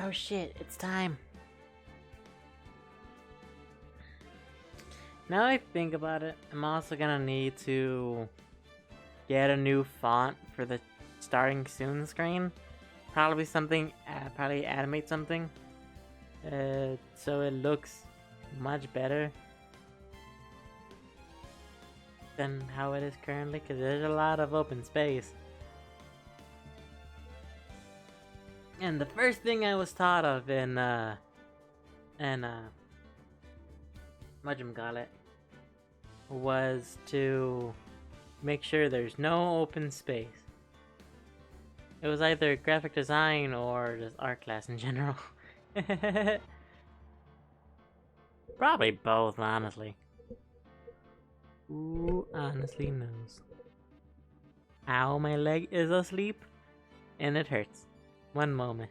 Oh shit, it's time. Now I think about it, I'm also gonna need to get a new font for the starting soon screen. Probably something, probably animate something. So it looks much better than how it is currently, because there's a lot of open space. And the first thing I was taught of in whatchamacallit, was to make sure there's no open space. It was either graphic design or just art class in general. Probably both, honestly. Who honestly knows? Ow, my leg is asleep and it hurts. One moment.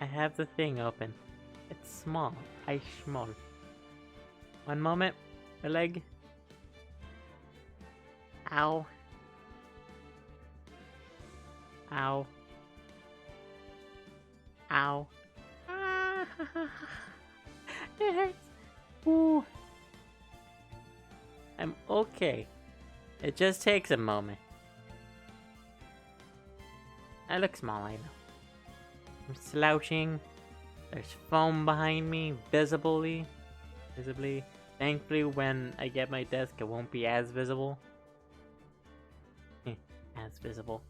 I have the thing open. It's small. I small. One moment. My leg. Ow. Ow. Ow. Ah. It hurts. Ooh. I'm okay. It just takes a moment. I look small, I know. I'm slouching. There's foam behind me, visibly. Thankfully, when I get my desk, it won't be as visible. As visible.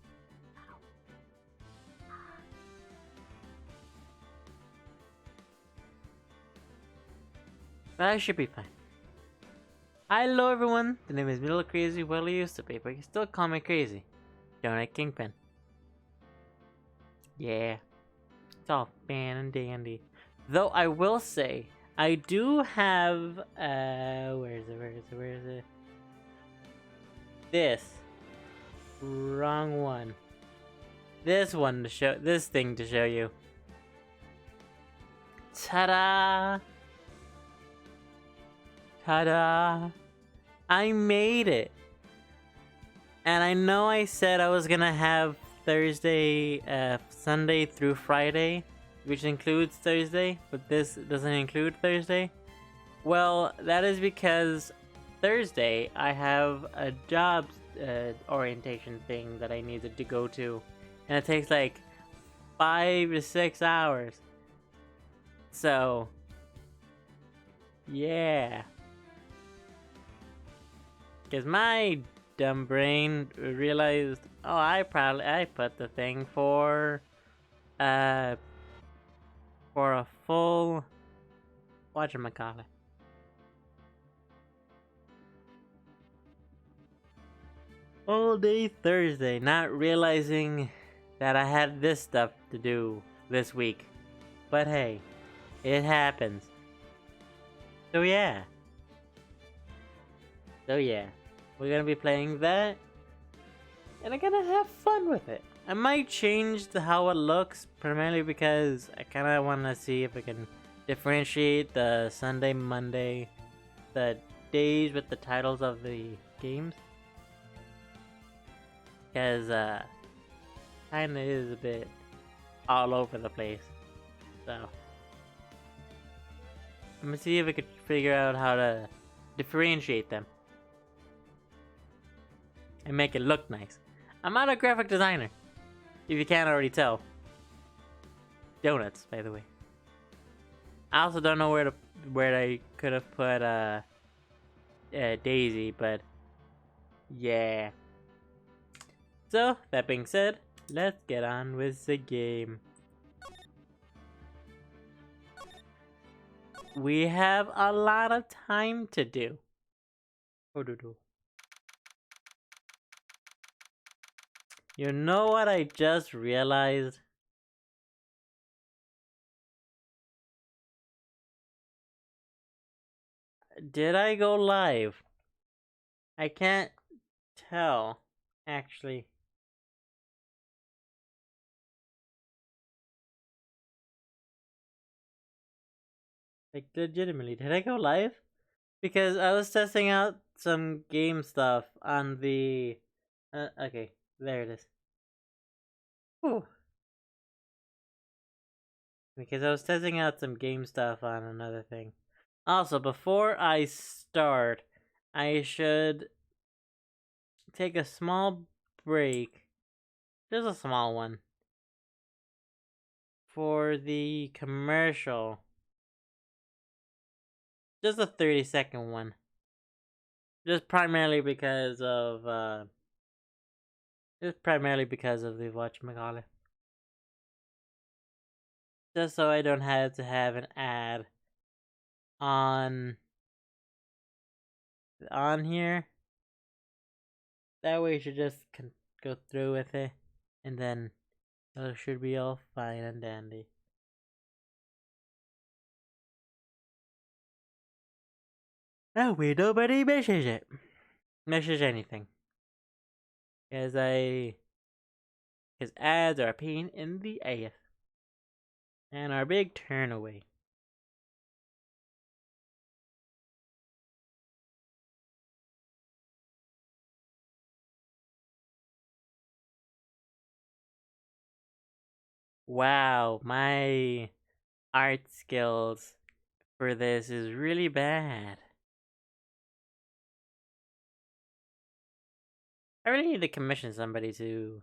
But I should be fine. Hello everyone, the name is Middle Crazy, well I used to be, but you can still call me Crazy. Donut Kingpin. Yeah, it's all fan and dandy. Though I will say, I do have, where is it? This. Wrong one. This one to show, this thing to show you. Ta-da! Ta-da! I made it! And I know I said I was gonna have Thursday, Sunday through Friday, which includes Thursday, but this doesn't include Thursday. Well, that is because Thursday I have a job orientation thing that I needed to go to, and it takes like 5 to 6 hours. So, yeah. Because my dumb brain realized, oh, I put the thing for a full, whatchamacallit. All day Thursday, not realizing that I had this stuff to do this week. But hey, it happens. So yeah. We're gonna be playing that, and I'm gonna have fun with it. I might change how it looks, primarily because I kind of want to see if I can differentiate the Sunday, Monday, the days with the titles of the games. Because, kinda is a bit all over the place. So, I'm gonna see if I could figure out how to differentiate them and make it look nice. I'm not a graphic designer, if you can't already tell. Donuts, by the way. I also don't know where I could have put Daisy, but yeah. So that being said, let's get on with the game. We have a lot of time to do. You know what I just realized? Did I go live? I can't tell, actually. Like, legitimately, did I go live? Because I was testing out some game stuff on the... okay, there it is. Whew. because I was testing out some game stuff on another thing. Also, before I start, I should take a small break, just a small one, for the commercial. Just a 30-second one. Just primarily because of the whatchamacallit. Just so I don't have to have an ad on here. That way you should just go through with it, and then it should be all fine and dandy. That way nobody misses anything. Because ads are a pain in the ass. And our big turn away. Wow, my art skills for this is really bad. I really need to commission somebody to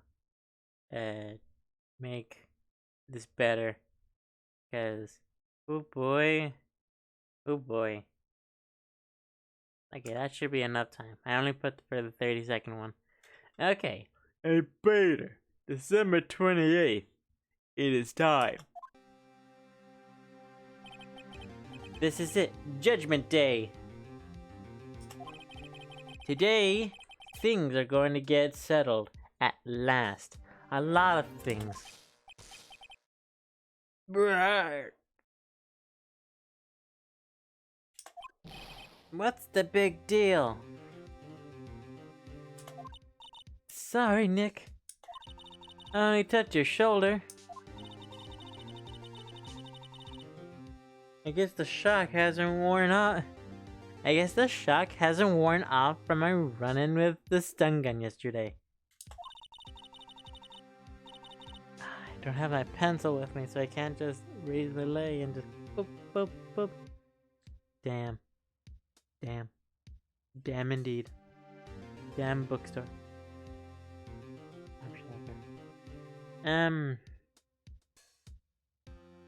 make this better. Because, oh boy. Okay, that should be enough time. I only put for the 30-second one. Okay. Hey, beta. December 28th. It is time. This is it. Judgment Day. Today, things are going to get settled. At last. A lot of things. What's the big deal? Sorry, Nick. I only touched your shoulder. I guess the shock hasn't worn off. From my run-in with the stun gun yesterday. I don't have my pencil with me, so I can't just raise the leg and just boop, boop, boop. Damn. Damn indeed. Damn bookstore.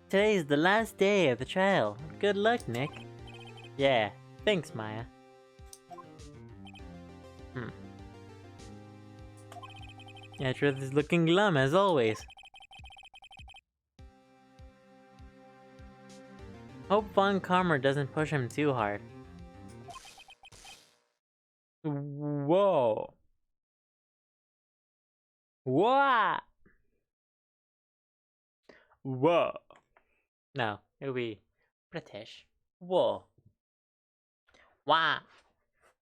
Today's the last day of the trial. Good luck, Nick. Yeah, thanks, Maya. Yeah, Truth is looking glum as always. Hope Von Karmer doesn't push him too hard. Whoa. What? Whoa. No, it'll be British. Whoa. Wow.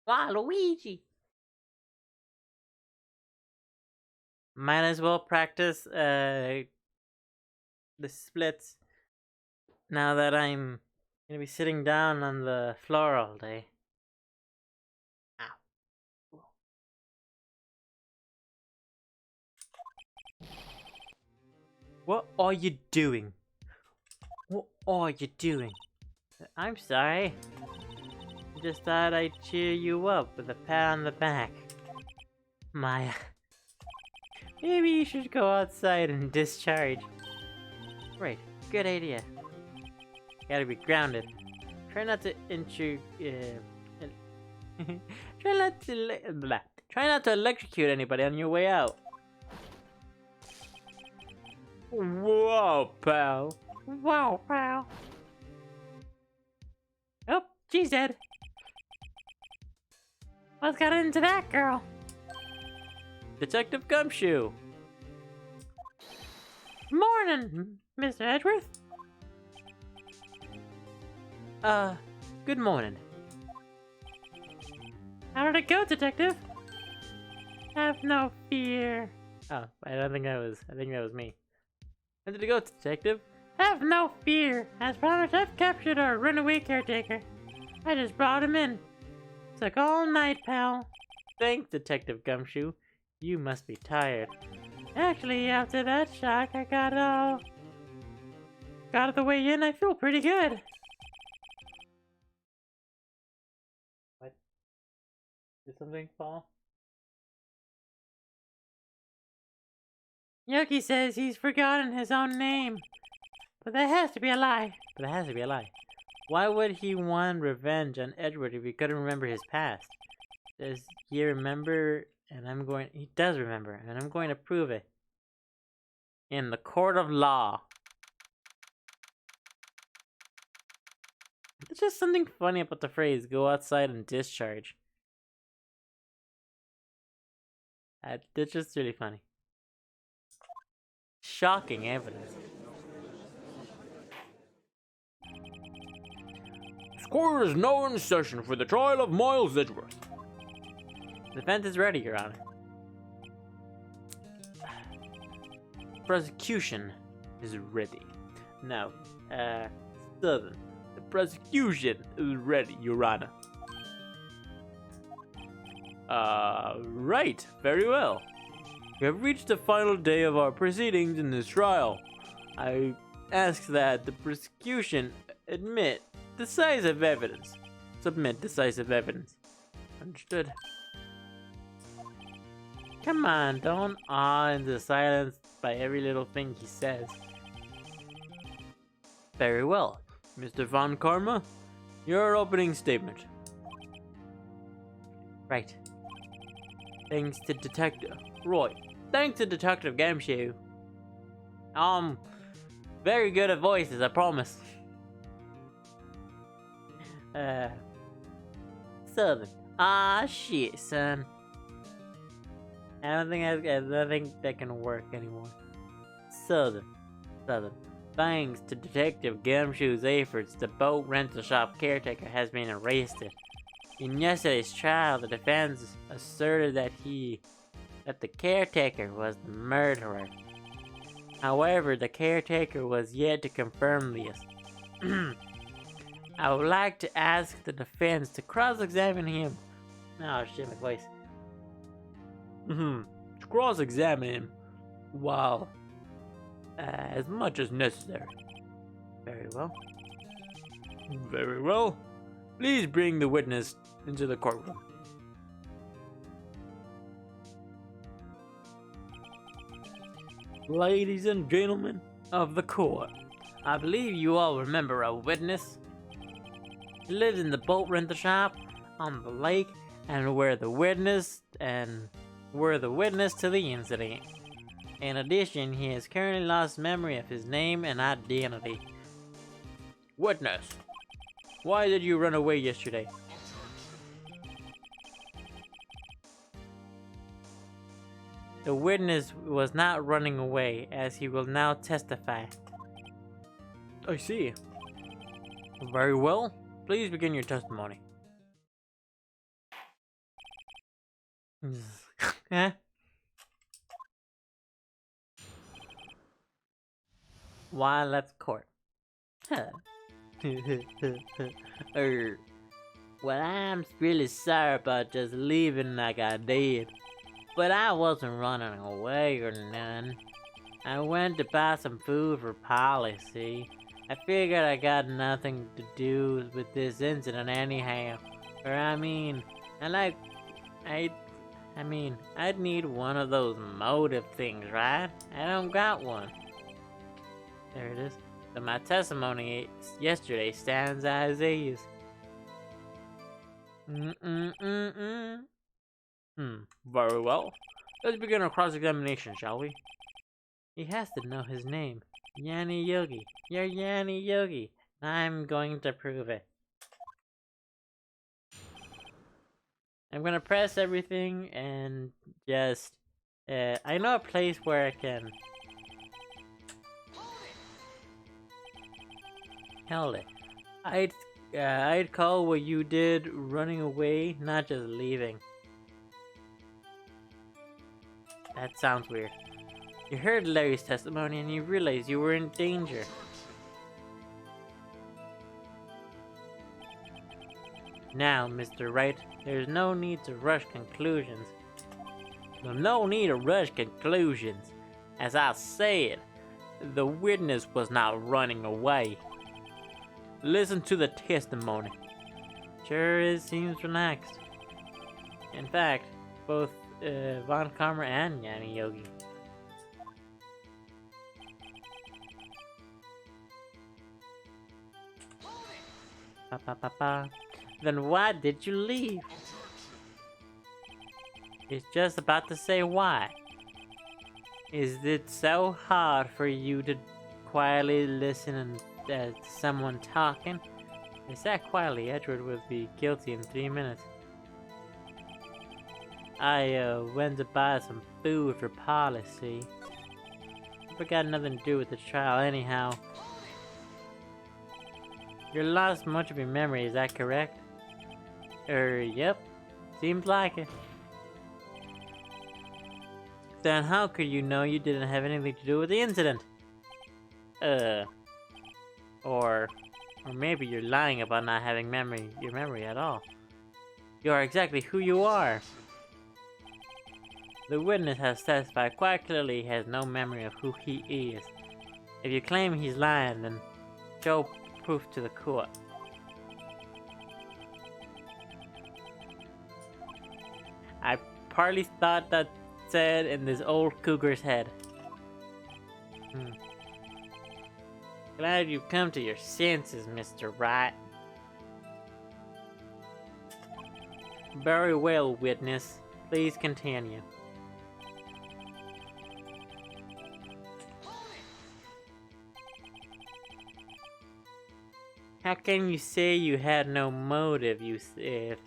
Wow, Luigi. Might as well practice the splits now that I'm gonna be sitting down on the floor all day. Ow. What are you doing? I'm sorry. Just thought I'd cheer you up with a pat on the back. Maya. Maybe you should go outside and discharge. Right, good idea. Gotta be grounded. Try not to Try not to electrocute anybody on your way out. Whoa, pal. Oh, she's dead. What's got into that girl? Detective Gumshoe. Morning, Mr. Edgeworth. Good morning. How did it go, Detective? Have no fear. Oh, I think that was me. How did it go, Detective? Have no fear. As promised, I've captured our runaway caretaker. I just brought him in. Took all night, pal. Thanks, Detective Gumshoe. You must be tired. Actually, after that shock, I got all... Got the way in, I feel pretty good. What? Did something fall? Yogi says he's forgotten his own name. But that has to be a lie. Why would he want revenge on Edward if he couldn't remember his past? Does he remember? He does remember, and I'm going to prove it. In the court of law. There's just something funny about the phrase, go outside and discharge. That's just really funny. Shocking evidence. Court is now in session for the trial of Miles Edgeworth. The defense is ready, Your Honor. Prosecution is ready. Now, Southern. The prosecution is ready, Your Honor. Right. Very well. We have reached the final day of our proceedings in this trial. I ask that the prosecution submit decisive evidence. Understood. Come on, don't awe into silence by every little thing he says. Very well. Mr. Von Karma, your opening statement. Right. Thanks to Detective Gamshoe. Very good at voices, I promise. Southern. Ah, shit, son. I don't think that can work anymore. Southern. Thanks to Detective Gumshoe's efforts, the boat rental shop caretaker has been arrested. In yesterday's trial, the defense asserted that the caretaker was the murderer. However, the caretaker was yet to confirm this. I would like to ask the defense to cross-examine him. Oh shit, my voice. To cross-examine him. Wow. As much as necessary. Very well. Very well. Please bring the witness into the courtroom. Ladies and gentlemen of the court, I believe you all remember a witness. He lives in the boat rental shop on the lake and were the witness to the incident. In addition, he has currently lost memory of his name and identity. Witness, why did you run away yesterday? The witness was not running away, as he will now testify. I see. Very well. Please begin your testimony. Huh? Why I left court? Well, I'm really sorry about just leaving like I did. But I wasn't running away or none. I went to buy some food for policy. I figured I got nothing to do with this incident anyhow. Or I'd need one of those motive things, right? I don't got one. There it is. So my testimony yesterday stands as is. Very well. Let's begin our cross-examination, shall we? He has to know his name. Yanni Yogi. You're Yanni Yogi. I'm going to prove it. I'm gonna press everything and just... I know a place where I can... Held it. I'd call what you did running away, not just leaving. That sounds weird. You heard Larry's testimony and you realized you were in danger. Now, Mr. Wright, there's no need to rush conclusions. No need to rush conclusions. As I said, The witness was not running away. Listen to the testimony. Sure seems relaxed. In fact, both Von Karma and Yanni Yogi. Pa pa pa pa. Then why did you leave? He's just about to say why. Is it so hard for you to quietly listen to someone talking? If sat quietly, Edward would be guilty in 3 minutes. I went to buy some food for policy. But got nothing to do with the trial anyhow. You lost much of your memory, is that correct? Yep. Seems like it. Then how could you know you didn't have anything to do with the incident? Or maybe you're lying about not having your memory at all. You are exactly who you are. The witness has testified quite clearly he has no memory of who he is. If you claim he's lying, then show proof to the court. I partly thought that said in this old cougar's head. Glad you've come to your senses, Mr. Wright. Very well, witness. Please continue. How can you say you had no motive, if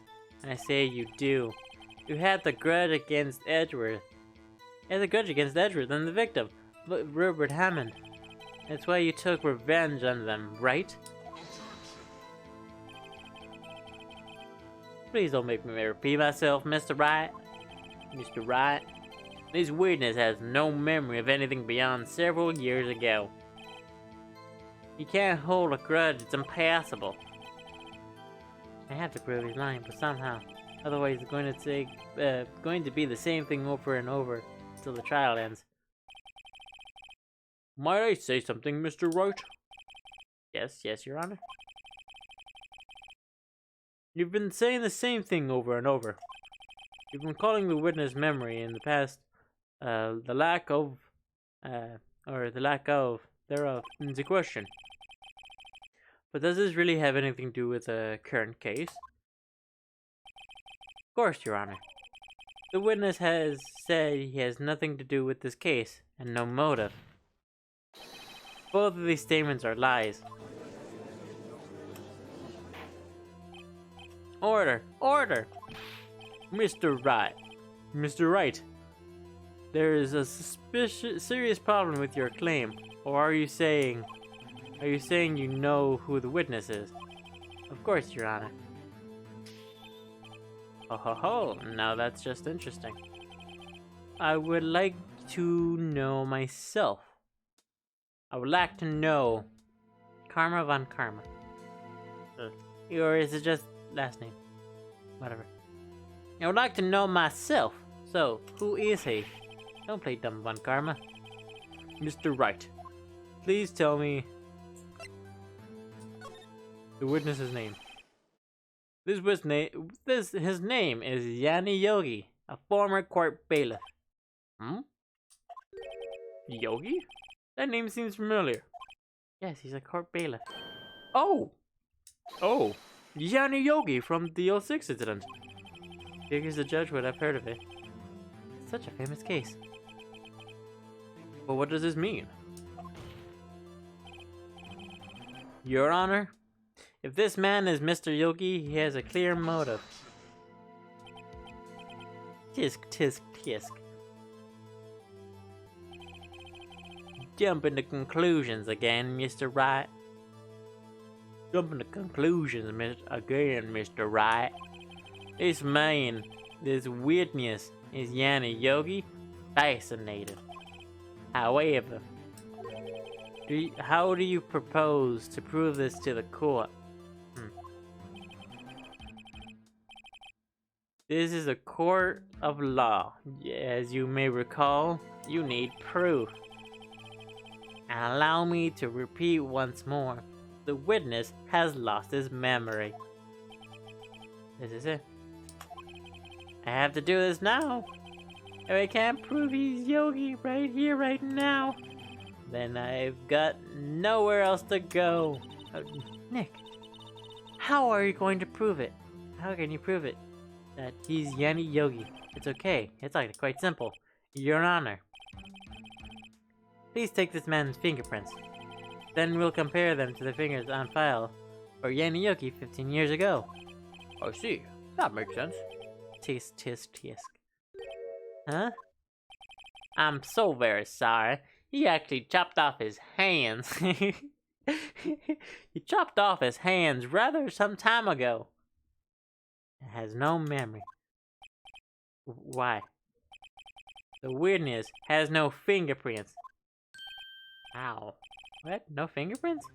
I say you do? You had the grudge against Edward. You had the grudge against Edward and the victim, Rupert Hammond. That's why you took revenge on them, right? Please don't make me repeat myself, Mr. Wright. Mr. Wright, this witness has no memory of anything beyond several years ago. He can't hold a grudge, it's impossible. I have to prove he's lying, but somehow. Otherwise, it's going to be the same thing over and over until the trial ends. Might I say something, Mr. Wright? Yes, Your Honor. You've been saying the same thing over and over. You've been calling the witness memory in the past, the lack of thereof into question. But does this really have anything to do with the current case? Of course, Your Honor. The witness has said he has nothing to do with this case, and no motive. Both of these statements are lies. Order! Order! Mr. Wright, there is a serious problem with your claim. Or are you saying you know who the witness is? Of course, Your Honor. Oh ho ho, now that's just interesting. I would like to know myself. I would like to know Karma Von Karma. Or is it just last name? Whatever. I would like to know myself. So, who is he? Don't play dumb, Von Karma. Mr. Wright, please tell me the witness's name. His name is Yanni Yogi, a former court bailiff. Yogi? That name seems familiar. Yes, he's a court bailiff. Oh, Yanni Yogi from the 06 incident. Figures the judge would have heard of it. It's such a famous case. But what does this mean? Your Honor, if this man is Mr. Yogi, he has a clear motive. Tisk, tisk, tisk. Jumping to conclusions again, Mr. Wright. Jumping to conclusions again, Mr. Wright. This man, this witness, is Yanni Yogi. Fascinating. However, how do you propose to prove this to the court? This is a court of law. As you may recall, you need proof. And allow me to repeat once more. The witness has lost his memory. This is it. I have to do this now. If I can't prove he's Yogi right here, right now, then I've got nowhere else to go. Nick, how are you going to prove it? How can you prove it? That he's Yanni Yogi. It's okay. It's like quite simple. Your Honor. Please take this man's fingerprints. Then we'll compare them to the fingers on file for Yanni Yogi 15 years ago. I see. That makes sense. Tisk, tisk, tisk. Huh? I'm so very sorry. He actually chopped off his hands. He chopped off his hands rather some time ago. It has no memory. Why? The witness has no fingerprints. Ow. What? No fingerprints?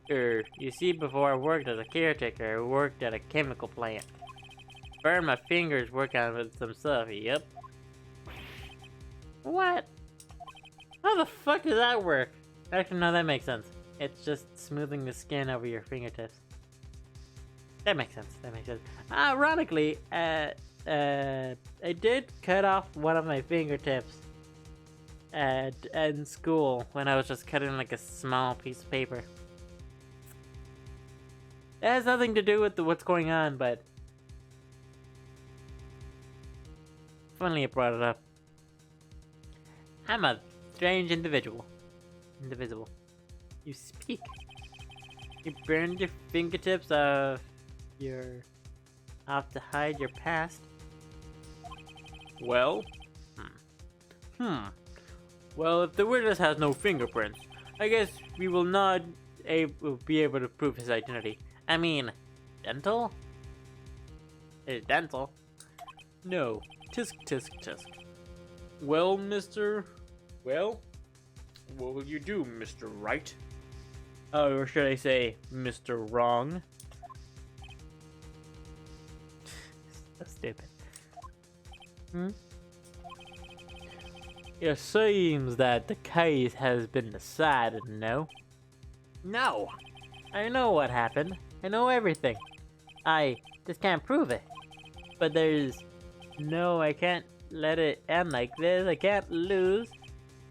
You see, before I worked as a caretaker, I worked at a chemical plant. Burned my fingers working on some stuff, yep. What? How the fuck does that work? Actually, no, that makes sense. It's just smoothing the skin over your fingertips. That makes sense, that makes sense. Ironically, I did cut off one of my fingertips in school when I was just cutting like a small piece of paper. It has nothing to do with what's going on, but funny you brought it up. I'm a strange individual. Indivisible. You speak. You burned your fingertips off to hide your past. Well? Well, if the witness has no fingerprints, I guess we will not be able to prove his identity. I mean, dental? It's dental. No. Tisk, tisk, tisk. Well, Mr. Well? What will you do, Mr. Right? Or should I say, Mr. Wrong? So stupid. It seems that the case has been decided, no? No! I know what happened. I know everything. I just can't prove it. But no, I can't let it end like this. I can't lose.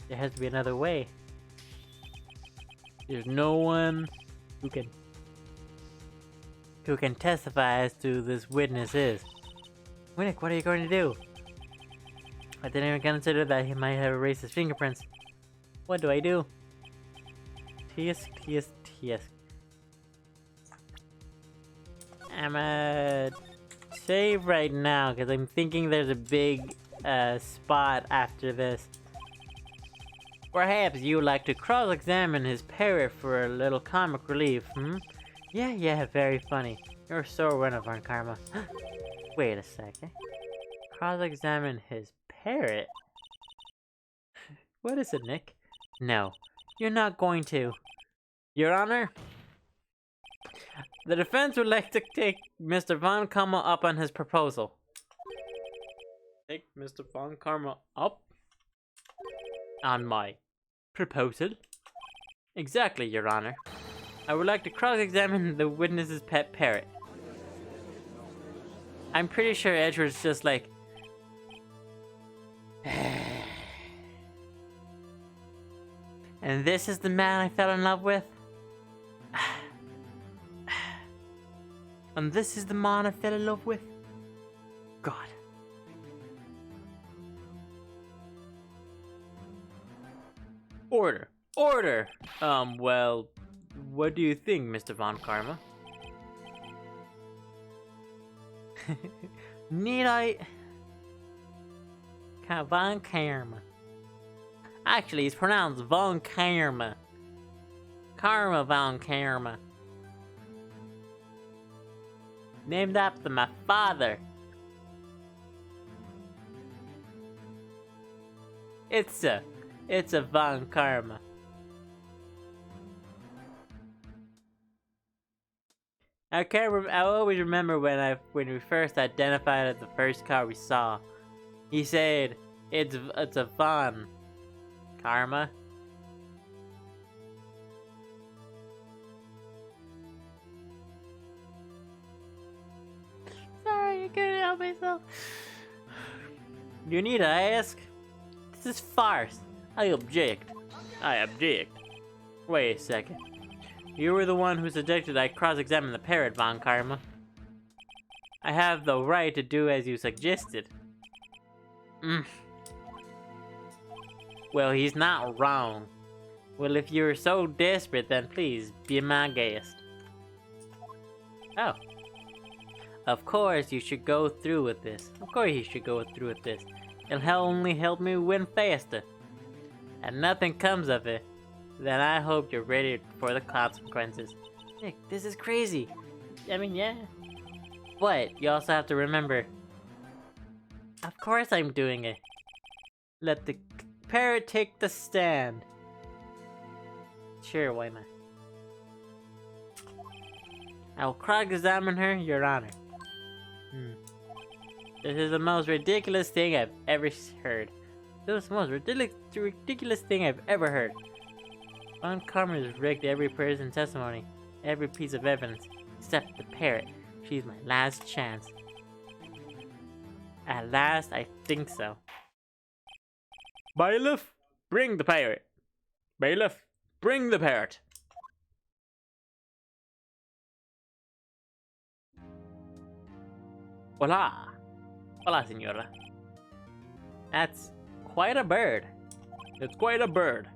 There has to be another way. There's no one who can testify as to this witness is. Winnick, what are you going to do? I didn't even consider that he might have erased his fingerprints. What do I do? Tisk, tisk, tisk. I'm save right now because I'm thinking there's a big spot after this. Perhaps you would like to cross-examine his parrot for a little comic relief, Yeah, very funny. You're so running on Karma. Wait a second. Cross-examine his parrot? What is it, Nick? No, you're not going to. Your Honor? The defense would like to take Mr. Von Karma up on his proposal. Take Mr. Von Karma up? On my proposal? Exactly, Your Honor. I would like to cross-examine the witness's pet parrot. I'm pretty sure Edward's just like... And this is the man I fell in love with? And this is the man I fell in love with? God. Order! Order! Well, what do you think, Mr. Von Karma? Need I... Von Karma. Actually, it's pronounced Von Karma. Karma Von Karma. Named after my father. It's a Von Karma. I always remember when we first identified as the first car we saw. He said, It's a fun. Karma. Sorry, I couldn't help myself. You need to ask? This is farce. I object. I object. Wait a second. You were the one who suggested I cross-examine the parrot, Von Karma. I have the right to do as you suggested. Well, he's not wrong. Well, if you're so desperate, then please be my guest. Oh. Of course you should go through with this. Of course you should go through with this. It'll only help me win faster. And nothing comes of it. Then I hope you're ready for the consequences. Nick, this is crazy. I mean, yeah. But you also have to remember. Of course I'm doing it. Let the parrot take the stand. Sure, why not? I will cross-examine her, Your Honor. This is the most ridiculous thing I've ever heard. This is the most ridiculous thing I've ever heard. Von Karma has rigged every person's testimony, every piece of evidence, except the parrot. She's my last chance. At last, I think so. Bailiff, bring the parrot. Bailiff, bring the parrot. Voila. Hola, senora. That's quite a bird. It's quite a bird.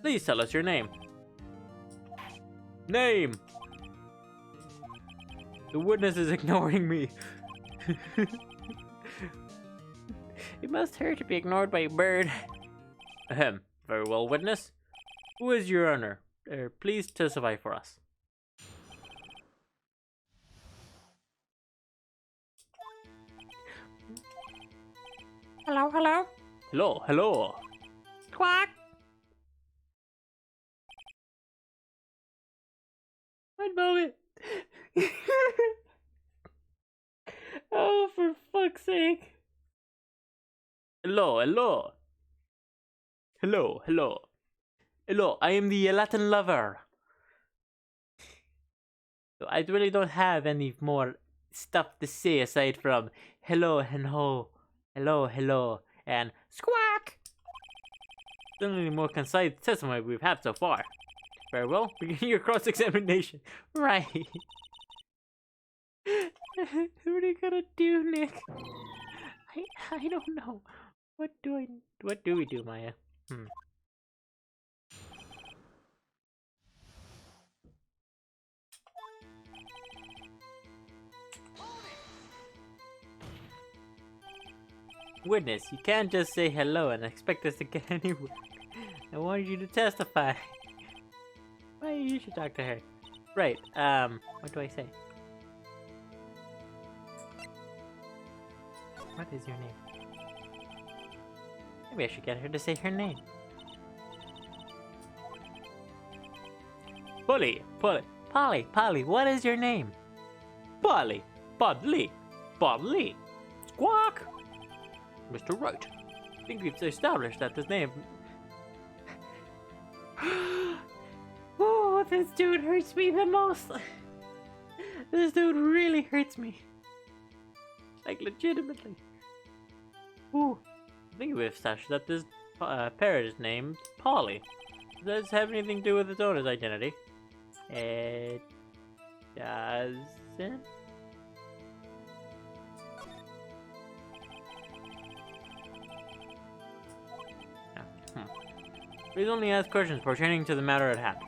Please tell us your name. Name! The witness is ignoring me. It must hurt to be ignored by a bird. Ahem. Very well, witness. Who is your honor? Please testify for us. Hello, hello? Hello, hello. Quack! One moment. Oh, for fuck's sake. Hello, hello. Hello, hello. Hello, I am the Latin lover. I really don't have any more stuff to say aside from hello and ho, hello, hello, and squawk. The only more concise testimony we've had so far. Very well, begin your cross-examination. Right. What are you gonna do, Nick? I don't know. What do we do, Maya? Witness, you can't just say hello and expect us to get anywhere. I wanted you to testify. Well, you should talk to her. Right, what do I say? What is your name? Maybe I should get her to say her name. Polly, what is your name? Polly, Squawk! Mr. Wright, I think we've established that this name... Oh, this dude hurts me the most. This dude really hurts me. Like, legitimately. Ooh, I think we've established that this parrot is named Polly. Does this have anything to do with its owner's identity? It doesn't. Please only ask questions pertaining to the matter at hand.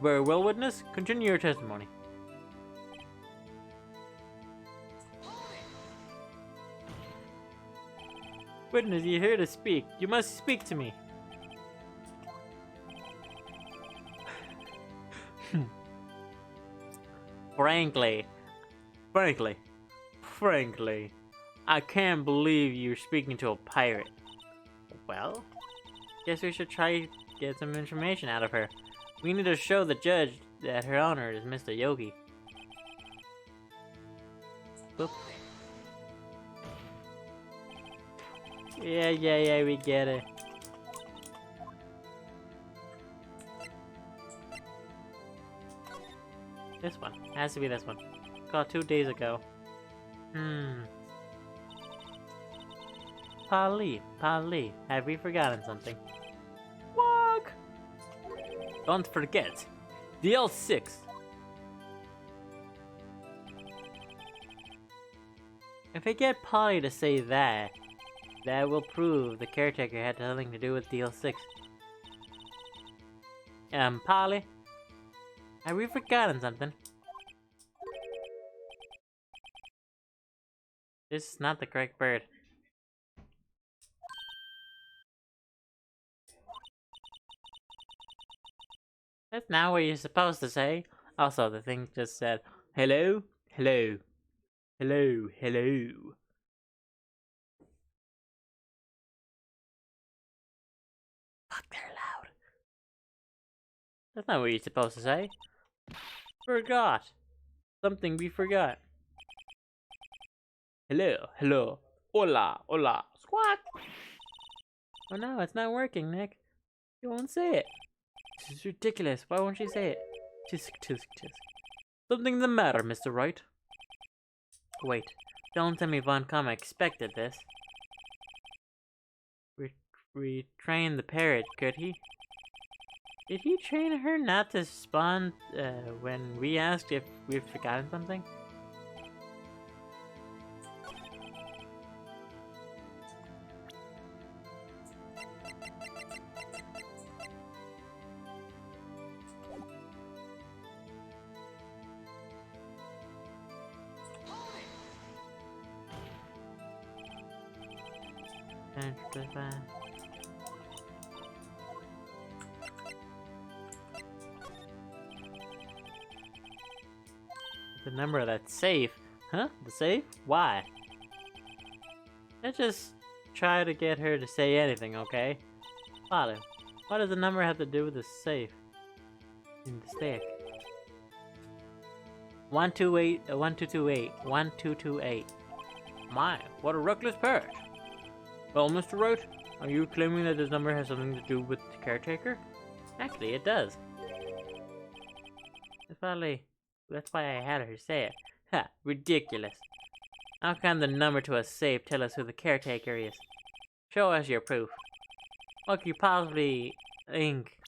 Very well, witness. Continue your testimony. Witness, you're here to speak. You must speak to me. Frankly, I can't believe you're speaking to a pirate. Well, guess we should try to get some information out of her. We need to show the judge that her honor is Mr. Yogi. Boop. Yeah, we get it. This one. Has to be this one. Called 2 days ago. Polly, have we forgotten something? Walk! Don't forget, DL6. If I get Polly to say that, that will prove the caretaker had something to do with DL6. Polly, have we forgotten something? This is not the correct bird. That's not what you're supposed to say. Also, the thing just said, hello, hello, hello, hello. Fuck, they're loud. That's not what you're supposed to say. Forgot. Something we forgot. Hello. Hola. Squawk. Oh no, it's not working, Nick. You won't say it. This is ridiculous. Why won't you say it? Tisk. Something the matter, Mr. Wright? Wait, don't tell me Von Kama expected this. We trained the parrot, could he? Did he train her not to respond when we asked if we've forgotten something? The number of that safe. Huh? The safe? Why? Let's just try to get her to say anything, okay? Father, what does the number have to do with the safe? In the stick. 1228. My, what a reckless parrot. Well, Mr. Wright, are you claiming that this number has something to do with the caretaker? Actually, it does. Finally, that's why I had her say it. Ha, ridiculous. How can the number to a safe tell us who the caretaker is? Show us your proof. What could you possibly think?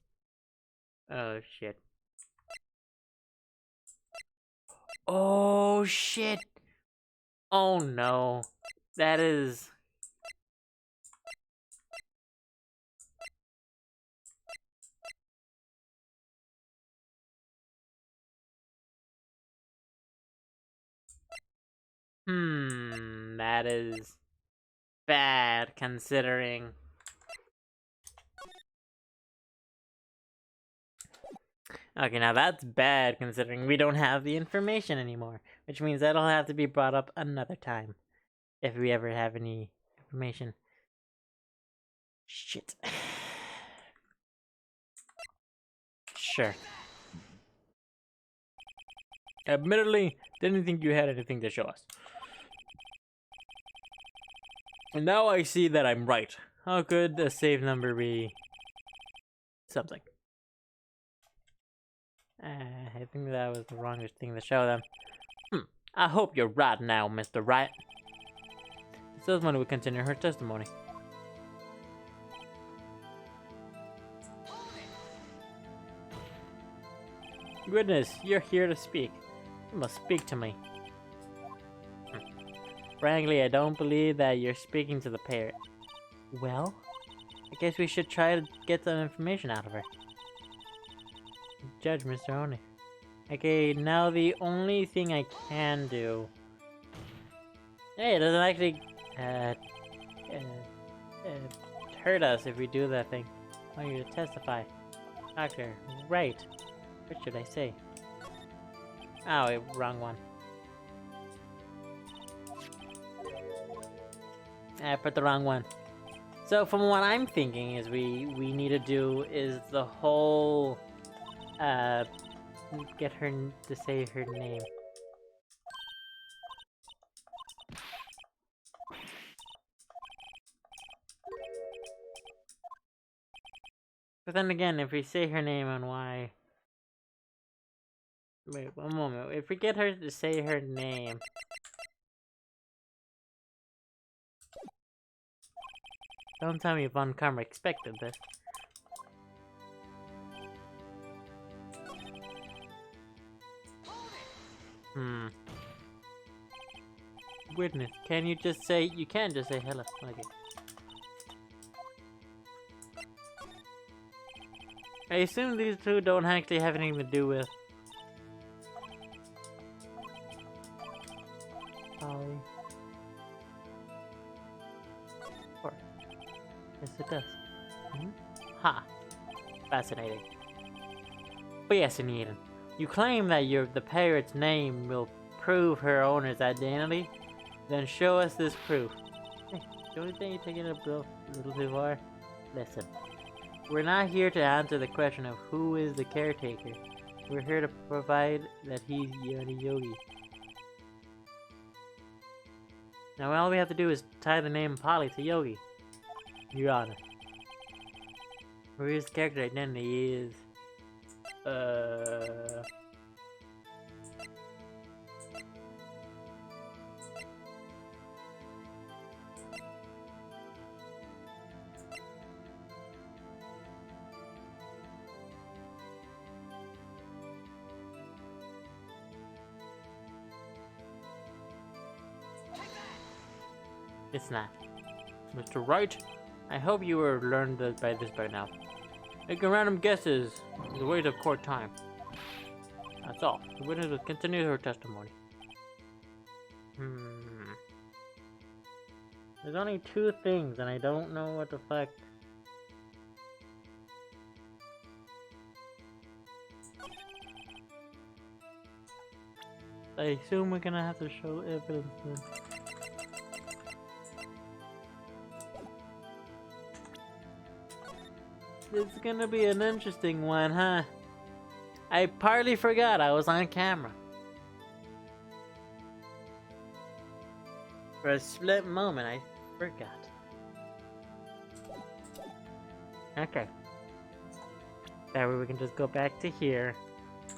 Oh, shit. Oh, shit! Oh, no. That is... that is bad considering. Okay, now that's bad considering we don't have the information anymore, which means that'll have to be brought up another time if we ever have any information. Shit. Sure. Admittedly, didn't think you had anything to show us. And now I see that I'm right. How could the save number be something? I think that was the wrongest thing to show them. I hope you're right now, Mr. Wright. The salesman will continue her testimony. Goodness, you're here to speak. You must speak to me. Frankly, I don't believe that you're speaking to the parrot. Well, I guess we should try to get some information out of her. Judge, Mr. Oni. Okay, now the only thing I can do... Hey, it doesn't actually hurt us if we do that thing. I want you to testify. Doctor, right. What should I say? Oh, wait, wrong one. I put the wrong one. So from what I'm thinking is we need to do is the whole get her to say her name. But then again, if we say her name and why... Wait, one moment. If we get her to say her name... Don't tell me Von Karma expected this. Witness, can you just say... You can't just say hello. Okay. I assume these two don't actually have anything to do with... Polly. Or... Yes, it does. Ha! Fascinating. But yes, Eden, you claim that the parrot's name will prove her owner's identity? Then show us this proof. Hey, don't you think you're taking it a little too far? Listen, we're not here to answer the question of who is the caretaker. We're here to provide that he's Yogi. Now all we have to do is tie the name Polly to Yogi. Your Honor. Where his character identity is... It's not. Mr. Wright, I hope you were learned by this by now. Making random guesses is a waste of court time. That's all. The witness will continue her testimony. There's only two things and I don't know what the fuck. I assume we're gonna have to show evidence then. It's gonna be an interesting one, huh? I partly forgot I was on camera. For a split moment, I forgot. Okay. That way we can just go back to here.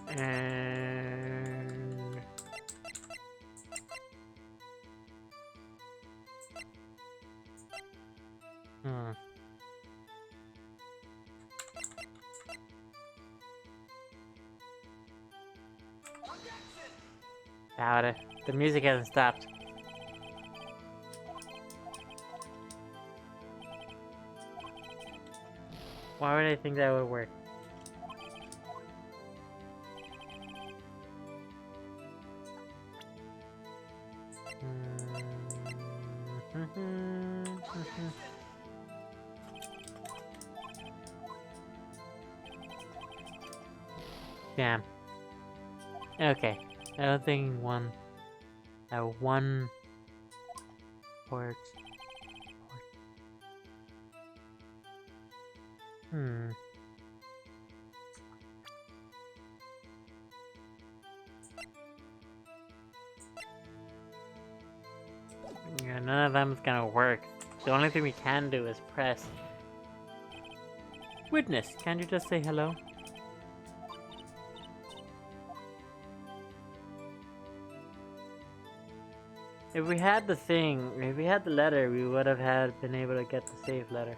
And... Doubt it. The music hasn't stopped. Why would I think that would work? Damn. Okay. I don't think one port. Yeah, none of them is gonna work. The only thing we can do is press. Witness, can't you just say hello? If we had the thing, if we had the letter, we would have been able to get the save letter.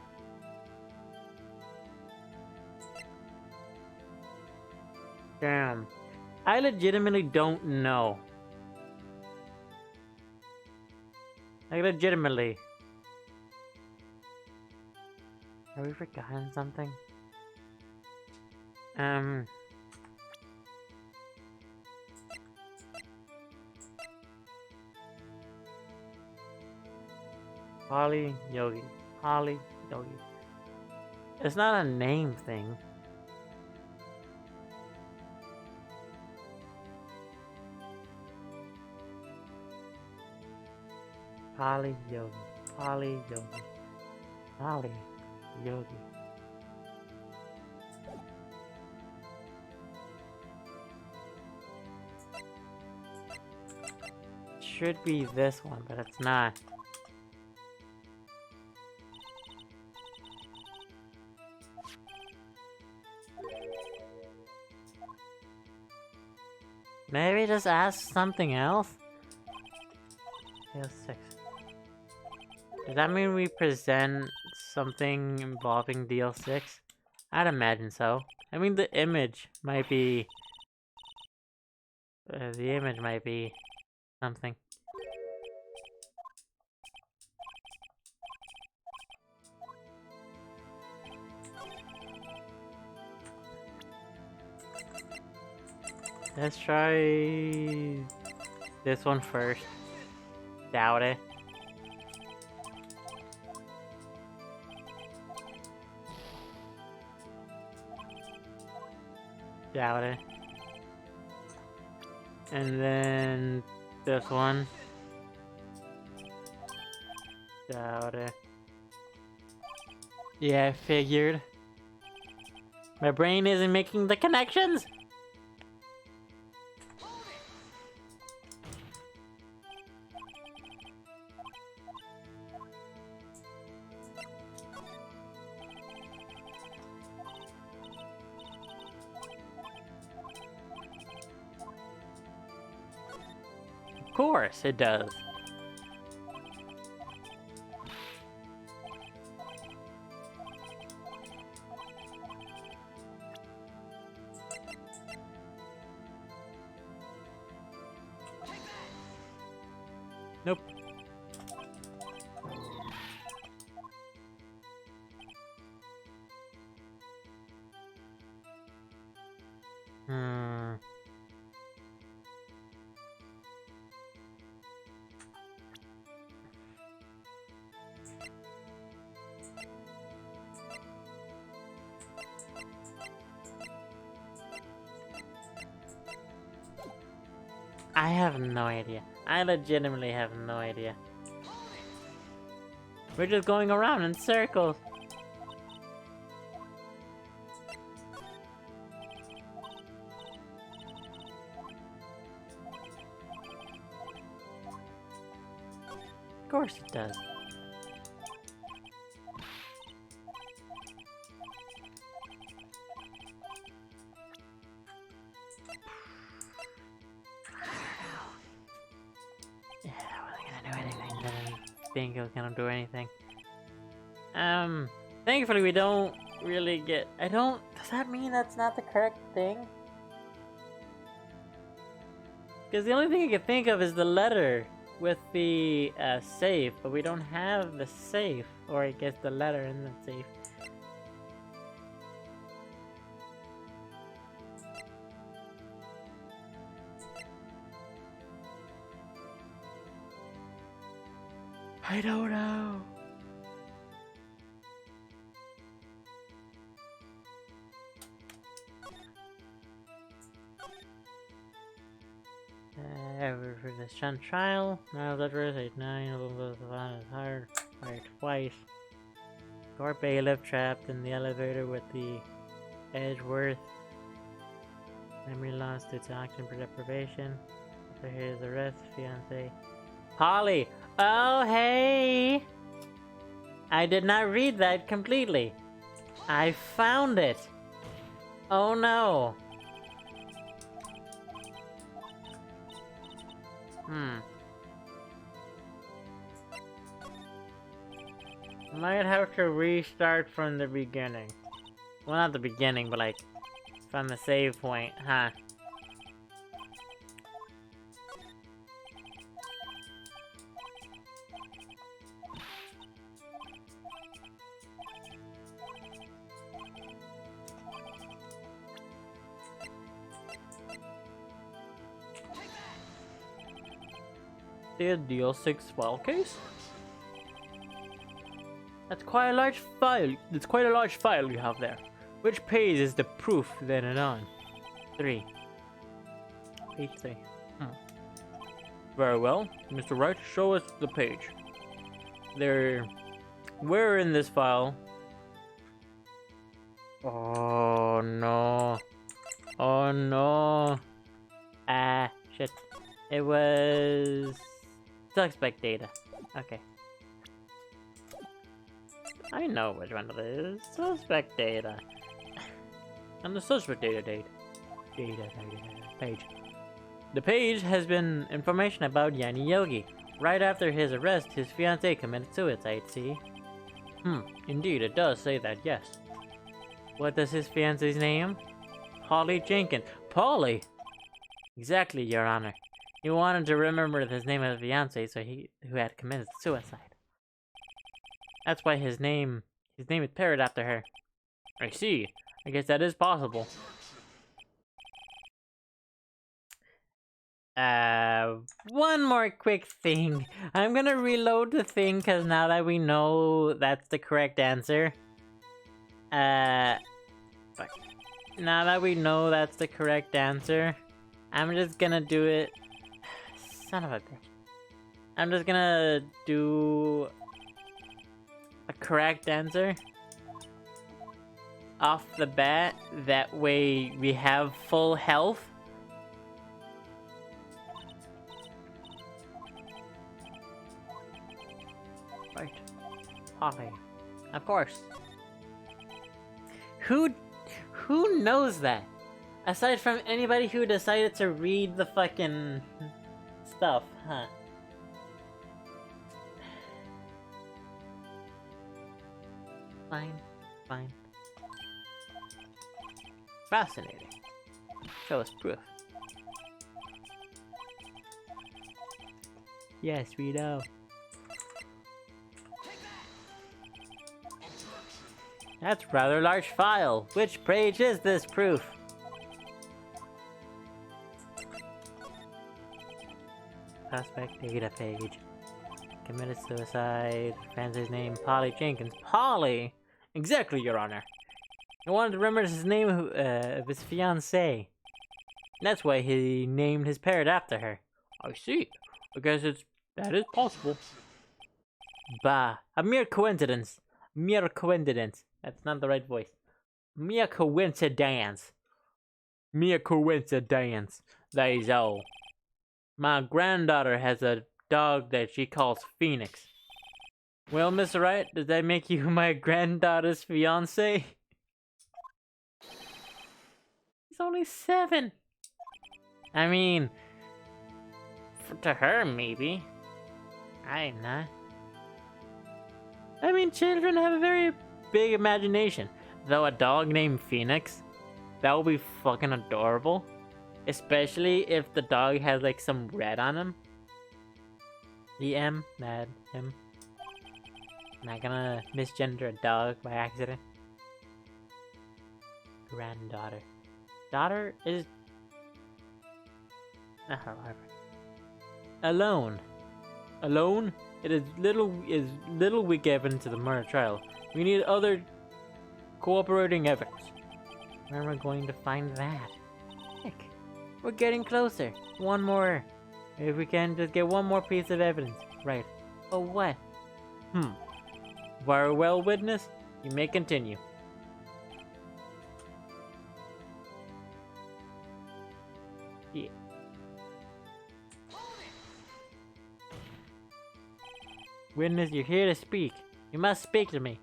Damn. I legitimately don't know. Like, legitimately. Have we forgotten something? Polly Yogi. Polly Yogi. It's not a name thing. Polly Yogi. Polly Yogi. Polly Yogi. Should be this one, but it's not. Maybe just ask something else? Deal 6. Does that mean we present something involving deal 6? I'd imagine so. I mean, the image might be... something. Let's try this one first. Doubt it. Doubt it. And then this one. Doubt it. Yeah, I figured. My brain isn't making the connections! Of course it does. Nope. I have no idea. I legitimately have no idea. We're just going around in circles. Of course it does. Think it was gonna do anything. Thankfully we don't really get... does that mean that's not the correct thing? Because the only thing I can think of is the letter with the safe, but we don't have the safe, or I guess the letter in the safe. I don't know. For the stunt trial, now letters 8-9 is hard. Fired twice. Court bailiff trapped in the elevator with the Edgeworth. Memory loss due to oxygen deprivation. After his arrest, fiance Holly. Oh, hey! I did not read that completely. I found it. Oh no. Might have to restart from the beginning. Well, not the beginning, but like from the save point, huh? The deal 6 file case? That's quite a large file. It's quite a large file you have there. Which page is the proof then and on? 3. Page 3. Very well. Mr. Wright, show us the page. Where in this file? Oh no. Oh no. Shit. It was... suspect data. Okay. I know which one it is. Suspect data. And the suspect data page. The page has been information about Yanni Yogi. Right after his arrest, his fiancée committed suicide, see? Indeed, it does say that, yes. What does his fiancée's name? Polly Jenkins. Polly! Exactly, Your Honor. He wanted to remember his name of fiancée, who had committed suicide. That's why his name is Parrot after her. I see. I guess that is possible. One more quick thing. I'm gonna reload the thing because now that we know that's the correct answer. Fuck. Now that we know that's the correct answer, I'm just gonna do it. Son of a bitch. I'm just gonna do a correct answer off the bat. That way we have full health. Right. Polly. Of course. Who knows that? Aside from anybody who decided to read the fucking stuff, huh? Fine. Fascinating. Show us proof. Yes, we know. That's a rather large file. Which page is this proof? Prospect data page. Committed suicide. Fiance's name, Polly Jenkins. Polly! Exactly, Your Honor. He wanted to remember his name of his fiancée. That's why he named his parrot after her. I see. I guess that is possible. Bah, a mere coincidence. Mere coincidence. That's not the right voice. Mere coincidence. Mere coincidence. That is all. My granddaughter has a dog that she calls Phoenix. Well, Mr. Wright, does that make you my granddaughter's fiance? He's only 7. I mean, to her, maybe. I'm not. I mean, children have a very big imagination. Though a dog named Phoenix, that would be fucking adorable. Especially if the dog has like some red on him. him. Not gonna misgender a dog by accident. Granddaughter. Daughter is... whatever. Alone. Alone? It is little weak evidence of the murder trial. We need other cooperating evidence. Where am I going to find that? Heck, we're getting closer. One more. If we can just get one more piece of evidence. Right. But what? Very well, witness. You may continue. Yeah. Witness, you're here to speak. You must speak to me.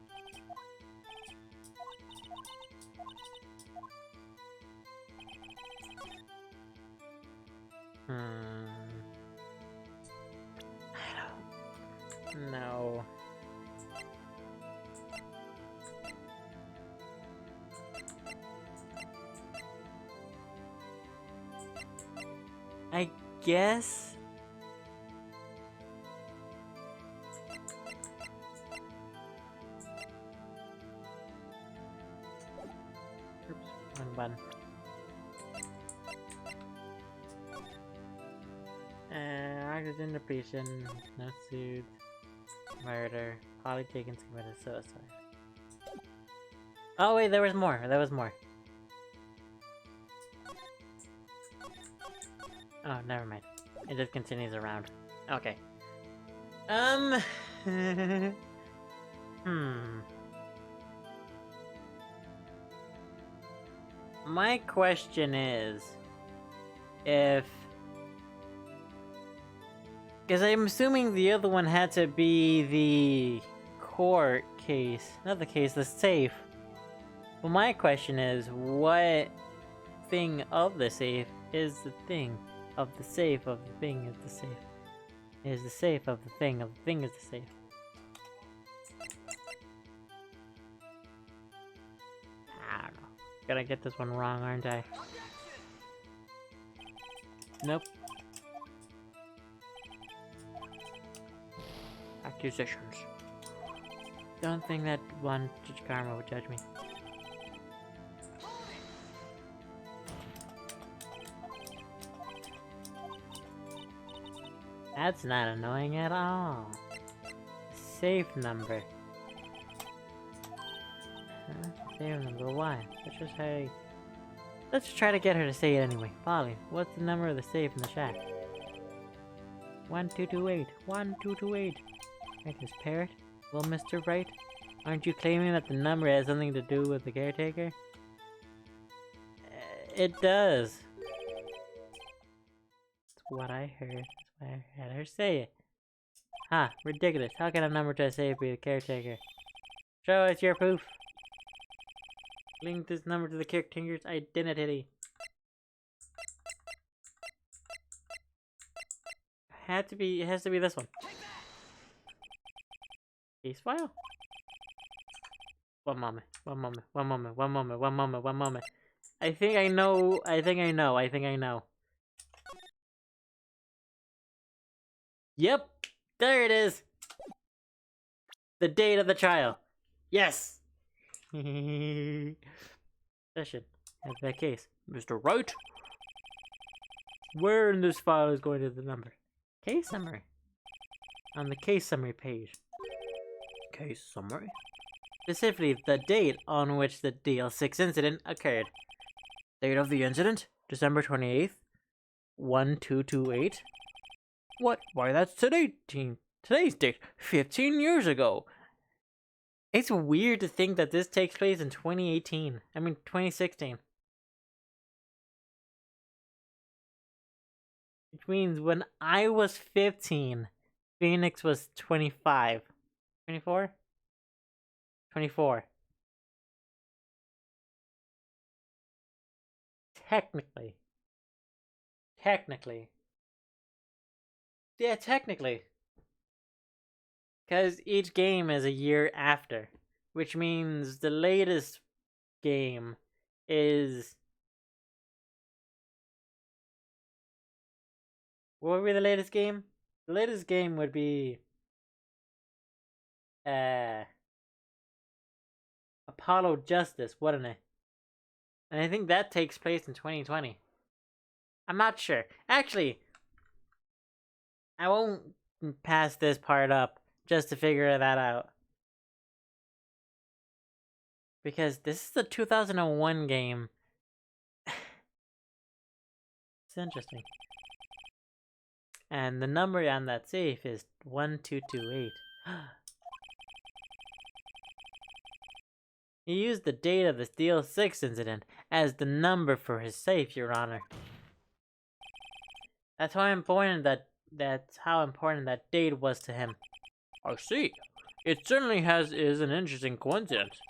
I don't know. I guess. Oops, wrong button. Oxygen depletion, no suit, murder, Polly Jenkins committed suicide. Oh wait, there was more. There was more. Oh, never mind. It just continues around. Okay. My question is, if... Because I'm assuming the other one had to be the court case. Not the case, the safe. Well, my question is, what thing of the safe is the thing of the safe of the thing is the safe. Is the safe of the thing is the safe. I don't know. Gonna get this one wrong, aren't I? Nope. Accusations. Don't think that one Judge Karma would judge me. That's not annoying at all. Safe number. Huh? Safe number, why? Let's just try to get her to say it anyway. Polly, what's the number of the safe in the shack? 1228. 1228. Heck is Parrot. Well, Mr. Wright, aren't you claiming that the number has something to do with the caretaker? It does. That's what I heard. That's why I had her say it. Huh, ridiculous. How can a number to a safe be the caretaker? Show us your proof. Link this number to the caretaker's identity. It has to be this one. Case file? One moment. I think I know. Yep! There it is! The date of the trial. Yes! Session. Have that case. Mr. Wright? Where in this file is going to the number? Case summary. On the case summary page. Case summary? Specifically, the date on which the DL6 incident occurred. Date of the incident? December 28th? 1228? What? Why, that's today's date. 15 years ago. It's weird to think that this takes place in 2018. I mean, 2016. Which means when I was 15, Phoenix was 25. 24? 24. Technically. Yeah, technically. Because each game is a year after. Which means the latest game is... What would be the latest game? The latest game would be... Apollo Justice, wouldn't it? And I think that takes place in 2020. I'm not sure. Actually, I won't pass this part up just to figure that out. Because this is the 2001 game. It's interesting. And the number on that safe is 1228. He used the date of the Steel 6 incident as the number for his safe, Your Honor. That's how important that date was to him. I see. It certainly is an interesting coincidence.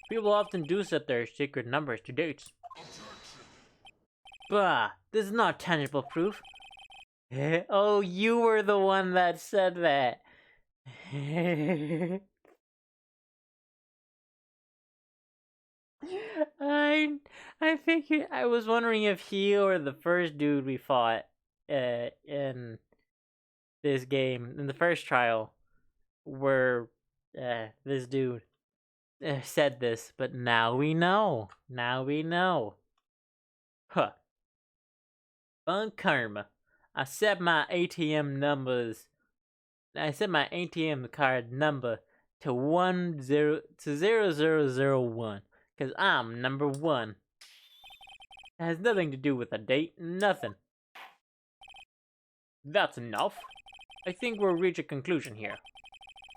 People often do set their secret numbers to dates. Bah, this is not tangible proof. Oh, you were the one that said that. I figured, I was wondering if he or the first dude we fought in this game, in the first trial, were this dude said this, but now we know. Huh. Fun karma. I set my ATM card number to 0001. Cause I'm number 1. It has nothing to do with a date, nothing. That's enough. I think we'll reach a conclusion here.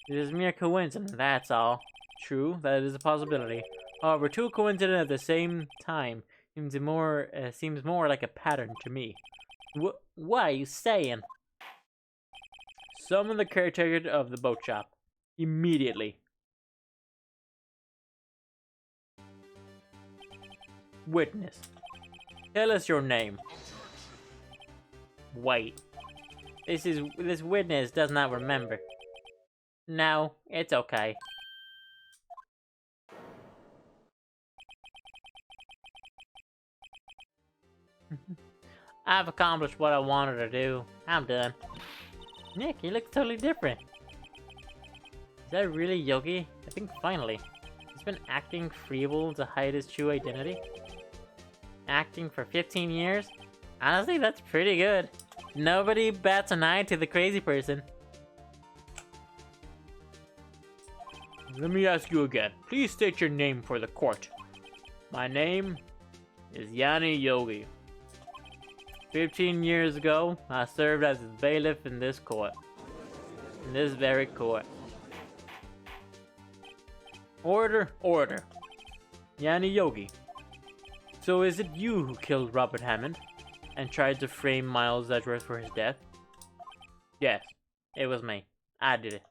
It is mere coincidence, that's all. True, that is a possibility. However, two coincidences at the same time seems more like a pattern to me. What are you saying? Summon the caretaker of the boat shop. Immediately. Witness. Tell us your name. Wait. This witness does not remember. No, it's okay. I've accomplished what I wanted to do. I'm done. Nick, you look totally different. Is that really Yogi? I think finally. He's been acting feeble to hide his true identity. Acting for 15 years? Honestly, that's pretty good. Nobody bats an eye to the crazy person. Let me ask you again. Please state your name for the court. My name is Yanni Yogi. 15 years ago, I served as a bailiff in this court. In this very court. Order, order. Yanni Yogi. So is it you who killed Robert Hammond and tried to frame Miles Edgeworth for his death? Yes. It was me. I did it.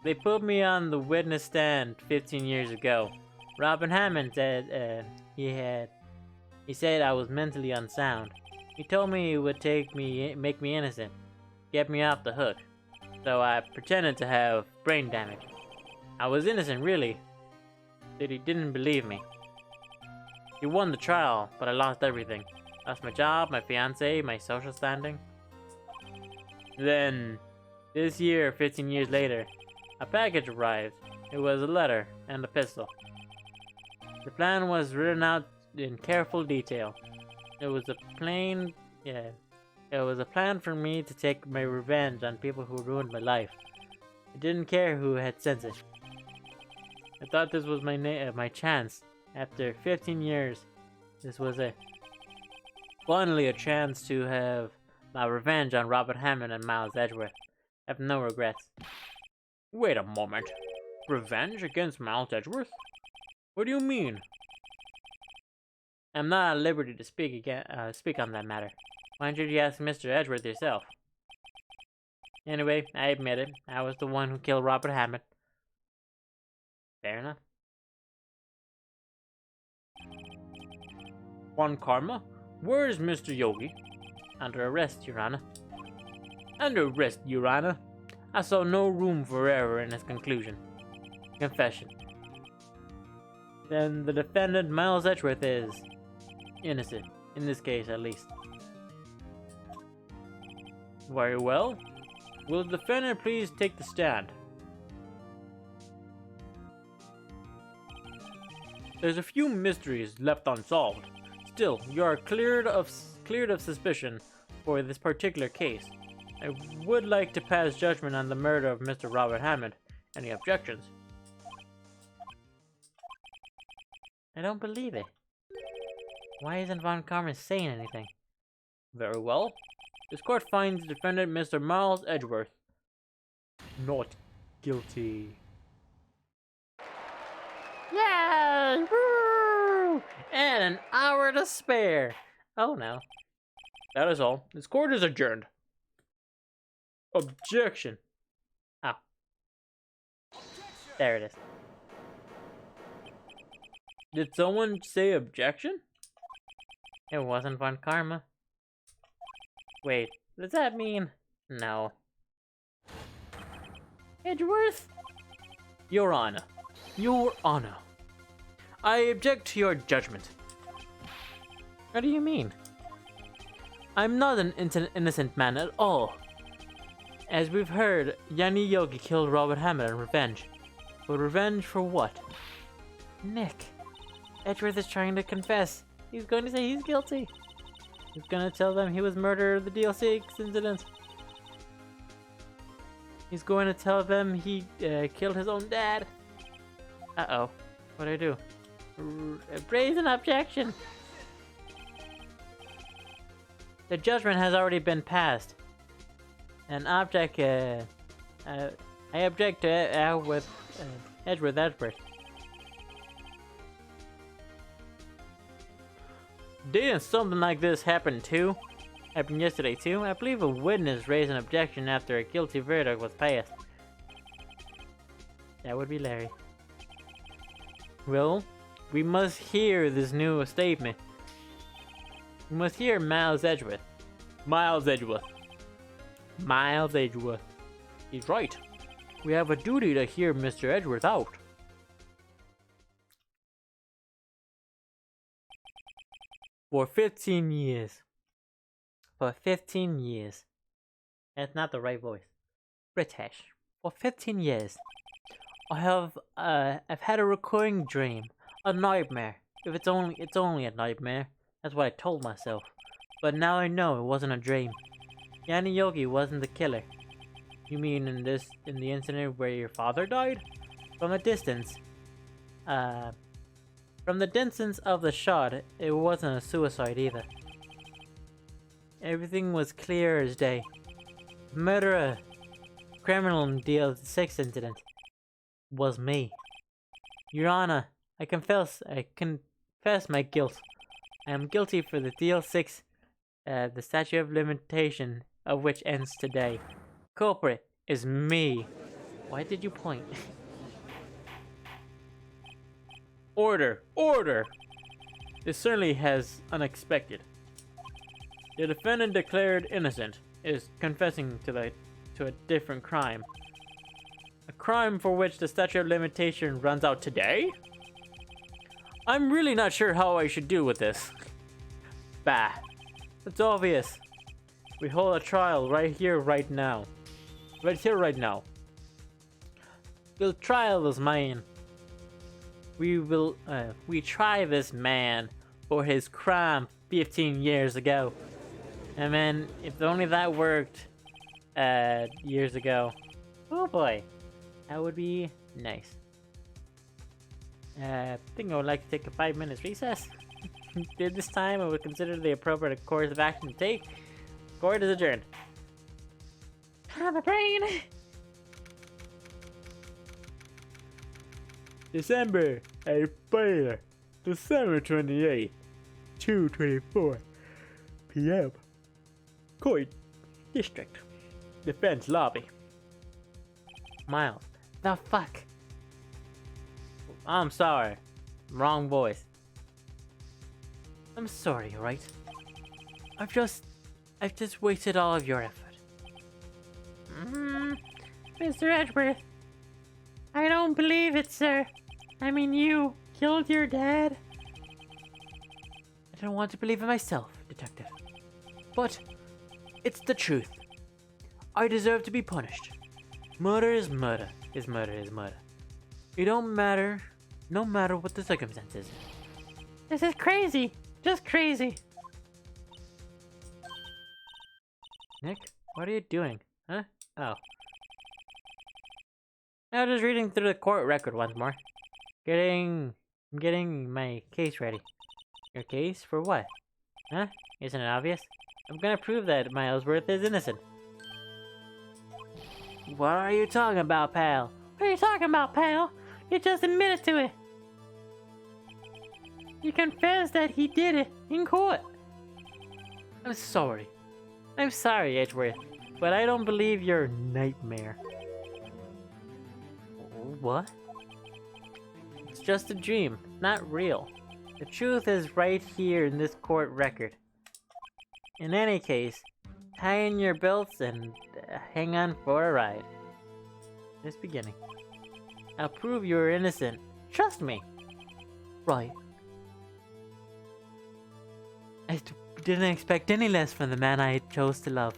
They put me on the witness stand 15 years ago. Robert Hammond said he said I was mentally unsound. He told me it would make me innocent, get me off the hook. So I pretended to have brain damage. I was innocent, really. But he didn't believe me. He won the trial, but I lost everything. Lost my job, my fiance, my social standing. Then, this year, 15 years later, a package arrived. It was a letter and a pistol. The plan was written out in careful detail. It was a plan for me to take my revenge on people who ruined my life. I didn't care who had sent it. I thought this was my chance. After 15 years, this was it. Finally a chance to have my revenge on Robert Hammond and Miles Edgeworth. I have no regrets. Wait a moment. Revenge against Miles Edgeworth? What do you mean? I'm not at liberty to speak on that matter. Why don't you ask Mr. Edgeworth yourself? Anyway, I admit it. I was the one who killed Robert Hammond. Fair enough. Juan Karma? Where is Mr. Yogi? Under arrest, Your Honor. Under arrest, Your Honor. I saw no room for error in his conclusion. Confession. Then the defendant, Miles Edgeworth, is innocent. In this case, at least. Very well. Will the defendant please take the stand? There's a few mysteries left unsolved. Still, you are cleared of suspicion for this particular case. I would like to pass judgment on the murder of Mr. Robert Hammond. Any objections? I don't believe it. Why isn't Von Karma saying anything? Very well. This court finds the defendant, Mr. Miles Edgeworth, not guilty. Yay! Woo! And an hour to spare. Oh no. That is all. This court is adjourned. Objection. Oh. There it is. Did someone say objection? It wasn't Von Karma. Wait, does that mean? No. Edgeworth? Your Honor. Your Honor. I object to your judgment. What do you mean? I'm not an innocent man at all. As we've heard, Yanni Yogi killed Robert Hammond in revenge. But revenge for what? Nick. Edgeworth is trying to confess. He's going to say he's guilty. He's going to tell them he was murderer of the DLC incident. He's going to tell them he killed his own dad. Uh-oh. What'd I do? Raise an objection. The judgment has already been passed. An object, I object to Edgeworth Edgeworth. Didn't something like this happen yesterday too? I believe a witness raised an objection after a guilty verdict was passed. That would be Larry. Well, we must hear this new statement. You must hear Miles Edgeworth. Miles Edgeworth. Miles Edgeworth. He's right. We have a duty to hear Mr. Edgeworth out. For 15 years. For 15 years. That's not the right voice. British. For 15 years. I've had a recurring dream. A nightmare. If it's only a nightmare. That's what I told myself. But now I know it wasn't a dream. Yanni Yogi wasn't the killer. You mean in the incident where your father died? From a distance. From the distance of the shot, it wasn't a suicide either. Everything was clear as day. Murderer, criminal in DL6 incident, was me. Your Honor, I confess my guilt. I am guilty for the DL6, the statute of limitation of which ends today. Culprit is me. Why did you point? Order! Order! This certainly has unexpected. The defendant declared innocent is confessing to a different crime. A crime for which the statute of limitation runs out today? I'm really not sure how I should do with this. Bah. It's obvious. We hold a trial right here, right now. Right here, right now. The trial is mine. We try this man for his crime 15 years ago. And then, if only that worked, years ago. Oh boy, that would be nice. I think I would like to take a 5-minute recess. This time I would consider the appropriate course of action to take. Court is adjourned. Ah, my brain! December 28th, 2:24 p.m. Court District Defense Lobby. Miles, the fuck? I'm sorry. Wrong voice. I'm sorry, alright? I've just wasted all of your effort. Mr. Edgeworth, I don't believe it, sir. I mean, you killed your dad? I don't want to believe it myself, Detective. But it's the truth. I deserve to be punished. Murder is murder. Is murder is murder. It don't matter, no matter what the circumstances. This is crazy. Just crazy. Nick, what are you doing? Huh? Oh. Now just reading through the court record once more. I'm getting my case ready. Your case? For what? Huh? Isn't it obvious? I'm gonna prove that Milesworth is innocent. What are you talking about, pal? What are you talking about, pal? You just admitted to it. You confessed that he did it in court. I'm sorry. I'm sorry, Edgeworth, but I don't believe your nightmare. What? It's just a dream, not real. The truth is right here in this court record. In any case, tie in your belts and hang on for a ride. Just beginning. I'll prove you're innocent. Trust me. Right. I didn't expect any less from the man I chose to love.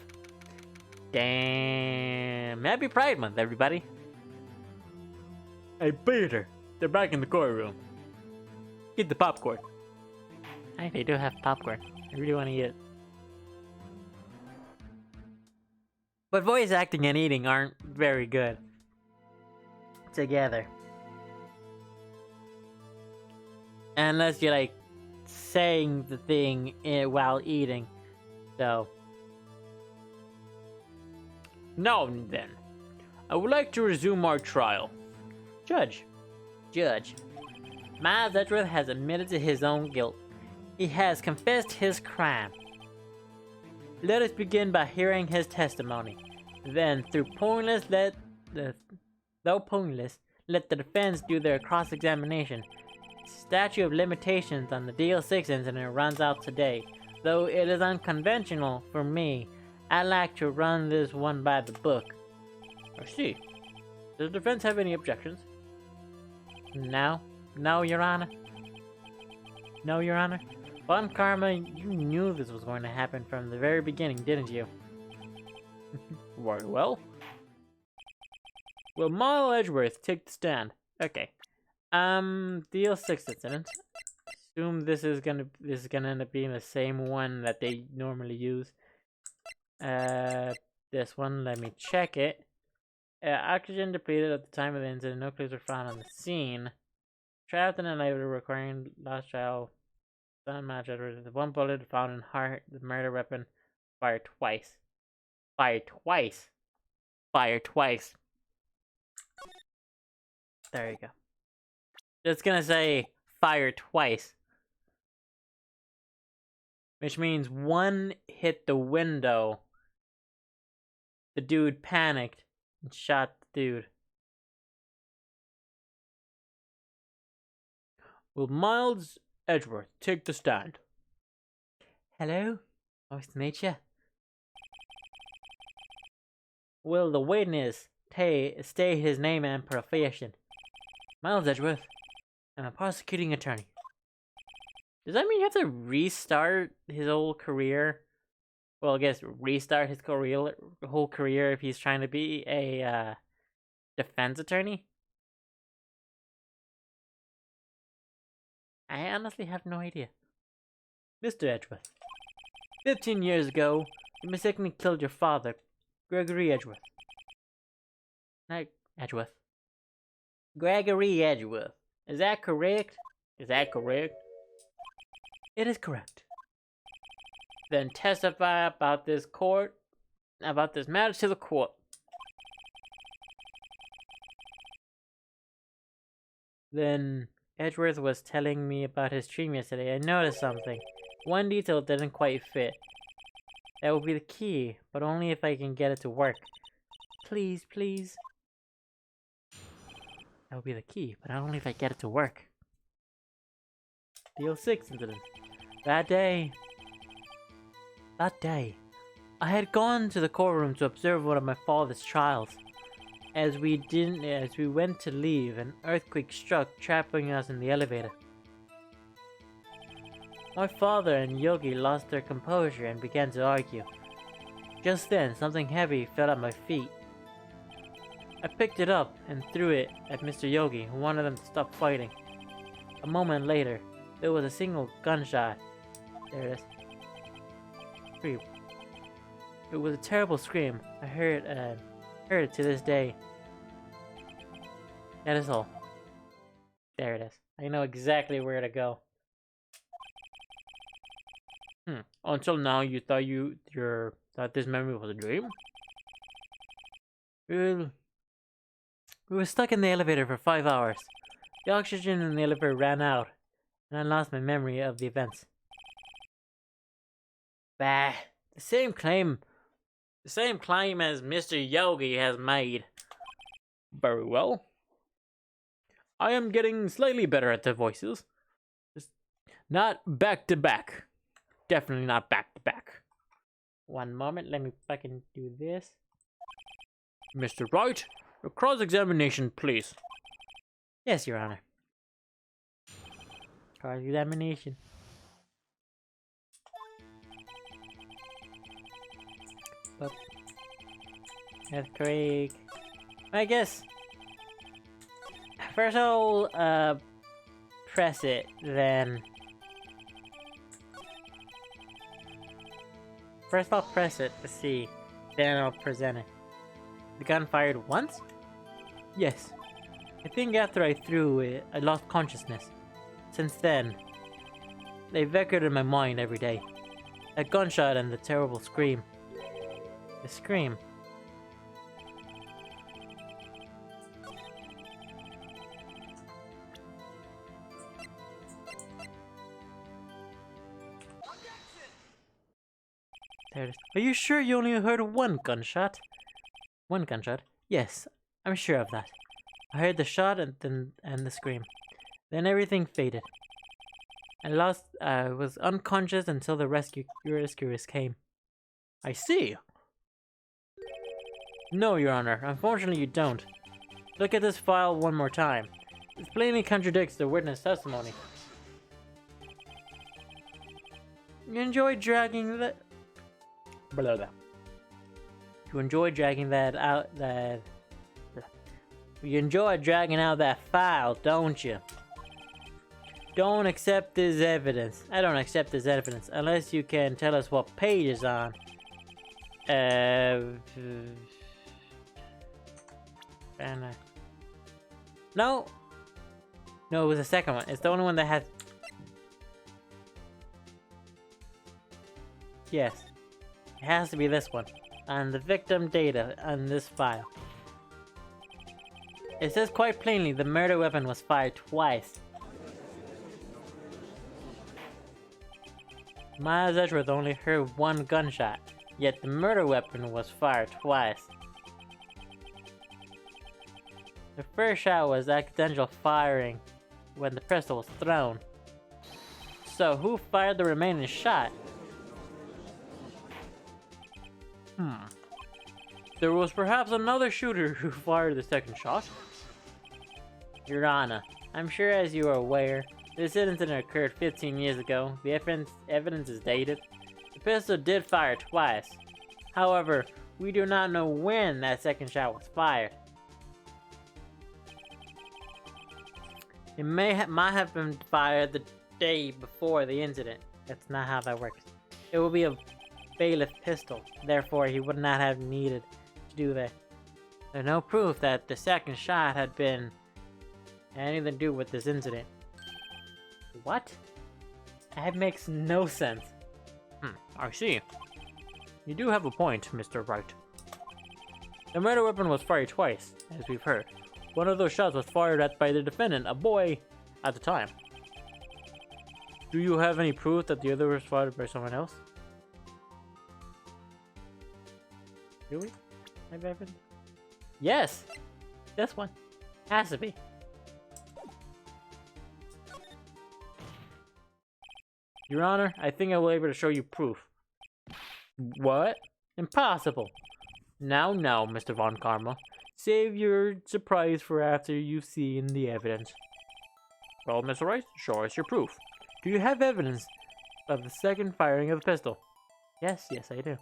Damn. Happy Pride Month, everybody. Hey, Peter, they're back in the courtroom. Get the popcorn. Hey, they do have popcorn. I really want to eat it. But voice acting and eating aren't very good together. Unless you're like saying the thing while eating. So. Now then, I would like to resume our trial. Judge. Miles Edgeworth has admitted to his own guilt. He has confessed his crime. Let us begin by hearing his testimony. Then, though pointless, let the defense do their cross-examination. Statute of limitations on the DL6 incident runs out today. Though it is unconventional for me, I like to run this one by the book. I see. Does the defense have any objections? No? No, Your Honor? No, Your Honor? Bon Karma, you knew this was going to happen from the very beginning, didn't you? Very well. Will Mile Edgeworth take the stand? Okay. Deal 6 incident. Assume this is gonna end up being the same one that they normally use. This one, let me check it. Oxygen depleted at the time of the incident. No clues were found on the scene. Trapped in an elevator requiring lost child. Don't match it. The one bullet found in heart. The murder weapon. Fired twice. Fired twice. Fired twice. There you go. It's gonna say fire twice. Which means one hit the window. The dude panicked and shot the dude. Will Miles Edgeworth take the stand? Hello? Nice to meet you. Will the witness state his name and profession? Miles Edgeworth. I'm a prosecuting attorney. Does that mean you have to restart his whole career? Well, I guess restart his whole career if he's trying to be a defense attorney? I honestly have no idea. Mr. Edgeworth, 15 years ago, you mistakenly killed your father, Gregory Edgeworth. Edgeworth. Gregory Edgeworth. Is that correct? Is that correct? It is correct. Then testify about this matter to the court. Then Edgeworth was telling me about his dream yesterday. I noticed something. One detail didn't quite fit. That will be the key, but only if I can get it to work. Please, please. That will be the key, but only if I get it to work. Deal 6 incident. That day, I had gone to the courtroom to observe one of my father's trials. As we went to leave, an earthquake struck, trapping us in the elevator. My father and Yogi lost their composure and began to argue. Just then, something heavy fell at my feet. I picked it up and threw it at Mr. Yogi, who wanted them to stop fighting. A moment later, there was a single gunshot. There it is. Scream. It was a terrible scream. I heard it to this day. That is all. There it is. I know exactly where to go. Until now, you thought thought this memory was a dream? We were stuck in the elevator for 5 hours. The oxygen in the elevator ran out, and I lost my memory of the events. Bah, the same claim as Mr. Yogi has made. Very well. I am getting slightly better at the voices. Just not back to back. Definitely not back to back. One moment, let me fucking do this. Mr. Wright, a cross-examination, please. Yes, Your Honor. Cross-examination. Earthquake. I guess. First I'll press it, then. First I'll press it to see, then I'll present it. The gun fired once? Yes. I think after I threw it, I lost consciousness. Since then, they've echoed in my mind every day. That gunshot and the terrible scream. The scream. There it is. Are you sure you only heard one gunshot? One gunshot? Yes, I'm sure of that. I heard the shot and the scream. Then everything faded. I was unconscious until the rescuers came. I see. No, Your Honor. Unfortunately, you don't. Look at this file one more time. It plainly contradicts the witness testimony. You enjoy dragging that... Blah, blah. You enjoy dragging that out... You enjoy dragging out that file, don't you? Don't accept this evidence. I don't accept this evidence unless you can tell us what page it's on. No. No, it was the second one. It's the only one that has... Yes. It has to be this one. On the victim data on this file. It says quite plainly the murder weapon was fired twice. Miles Edgeworth only heard one gunshot, yet the murder weapon was fired twice. The first shot was accidental firing when the pistol was thrown. So who fired the remaining shot? There was perhaps another shooter who fired the second shot. Your Honor, I'm sure as you are aware, this incident occurred 15 years ago. The evidence is dated. The pistol did fire twice. However, we do not know when that second shot was fired. It might have been fired the day before the incident. That's not how that works. It will be a bailiff pistol, therefore he would not have needed to do that. There's no proof that the second shot had anything to do with this incident. What? That makes no sense. I see. You do have a point, Mr. Wright. The murder weapon was fired twice, as we've heard. One of those shots was fired at by the defendant, a boy, at the time. Do you have any proof that the other was fired by someone else? Do we? Have evidence? Yes! This one. Has to be. Your Honor, I think I will be able to show you proof. What? Impossible! Now, Mr. Von Karma. Save your surprise for after you've seen the evidence. Well, Mr. Wright, show us your proof. Do you have evidence of the second firing of the pistol? Yes, I do.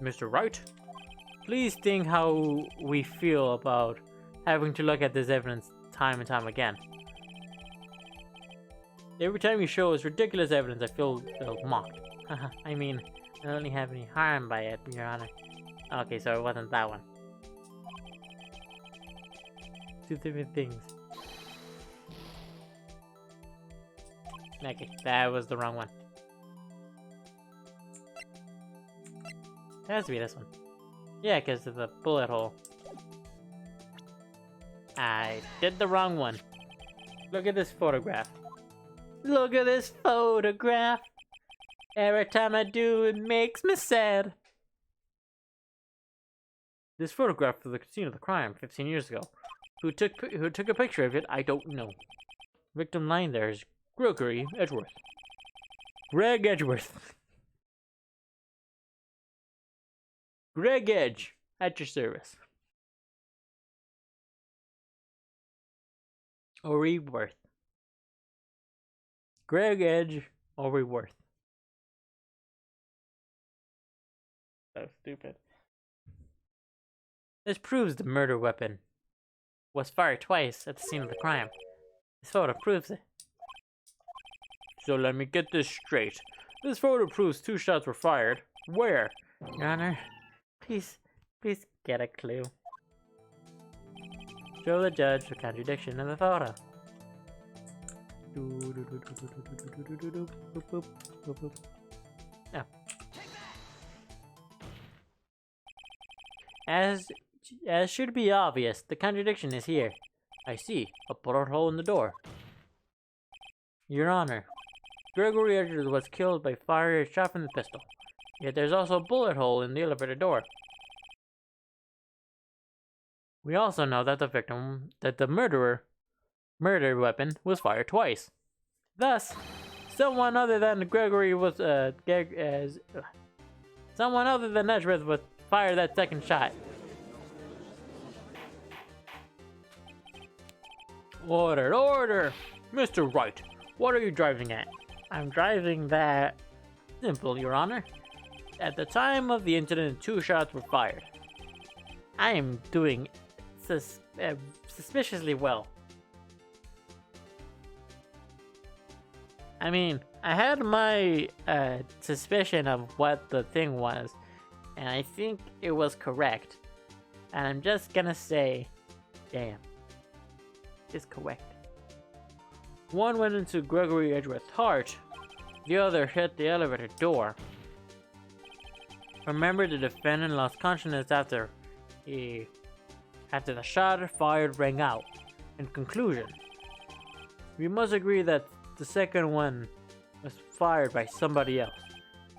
Mr. Wright, please think how we feel about having to look at this evidence time and time again. Every time you show us ridiculous evidence, I feel mocked. I mean, I don't really have any harm by it, Your Honor. Okay, so it wasn't that one. Two different things. Okay, that was the wrong one. It has to be this one. Yeah, because of the bullet hole. I did the wrong one. Look at this photograph. Look at this photograph. Every time I do, it makes me sad. This photograph of the scene of the crime 15 years ago. Who took a picture of it, I don't know. Victim lying there is Gregory Edgeworth. Greg Edgeworth. Greg Edge, at your service. Or Reworth. Greg Edge or Reworth. So stupid. This proves the murder weapon was fired twice at the scene of the crime. This photo proves it. So let me get this straight. This photo proves 2 shots were fired. Where? Your Honor, please get a clue. Show the judge the contradiction of the photo. No. As should be obvious, the contradiction is here. I see. A bullet hole in the door. Your Honor, Gregory Edgeworth was killed by fire shot from the pistol. Yet there's also a bullet hole in the elevator door. We also know that the murderer murder weapon was fired twice. Thus, someone other than Gregory was someone other than Edgeworth would fire that second shot. Order, order! Mr. Wright, what are you driving at? I'm driving that. Simple, Your Honor. At the time of the incident, 2 shots were fired. I am doing suspiciously well. I mean, I had my suspicion of what the thing was, and I think it was correct. And I'm just gonna say, damn, it's correct. One went into Gregory Edgeworth's heart, the other hit the elevator door. Remember, the defendant lost consciousness after the shot fired rang out. In conclusion, we must agree that the second one was fired by somebody else.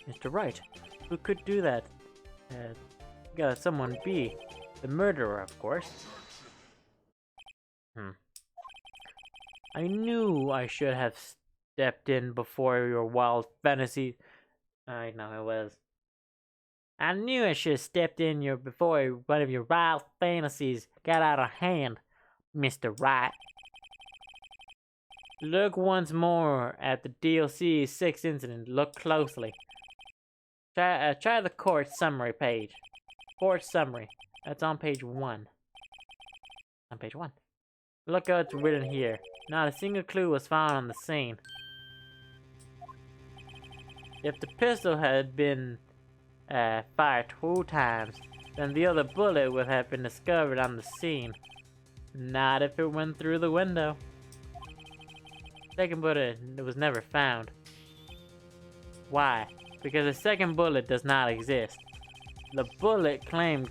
Mr. Wright, who could do that? Gotta someone be the murderer, of course. I knew I should have stepped in before your wild fantasy. I know it was. I knew I should have stepped in before one of your wild fantasies got out of hand, Mr. Wright. Look once more at the DLC 6 incident. Look closely. Try the court summary page. Court summary. That's on page 1. On page 1. Look at what's written here. Not a single clue was found on the scene. If the pistol had been fired 2 times, then the other bullet would have been discovered on the scene. Not if it went through the window. Second bullet was never found. Why? Because the second bullet does not exist. The bullet claimed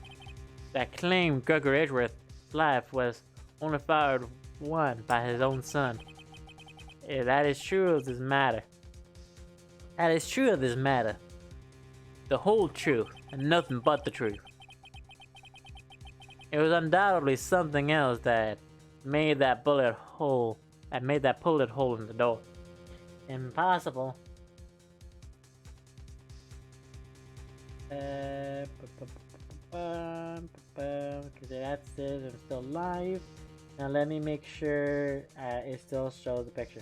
Gregory Edgeworth's life was only fired one by his own son. Yeah, that is true of this matter. That is true of this matter. The whole truth, and nothing but the truth. It was undoubtedly something else that made that bullet hole in the door. Impossible. Because that's it. I'm still live. Now let me make sure it still shows the picture.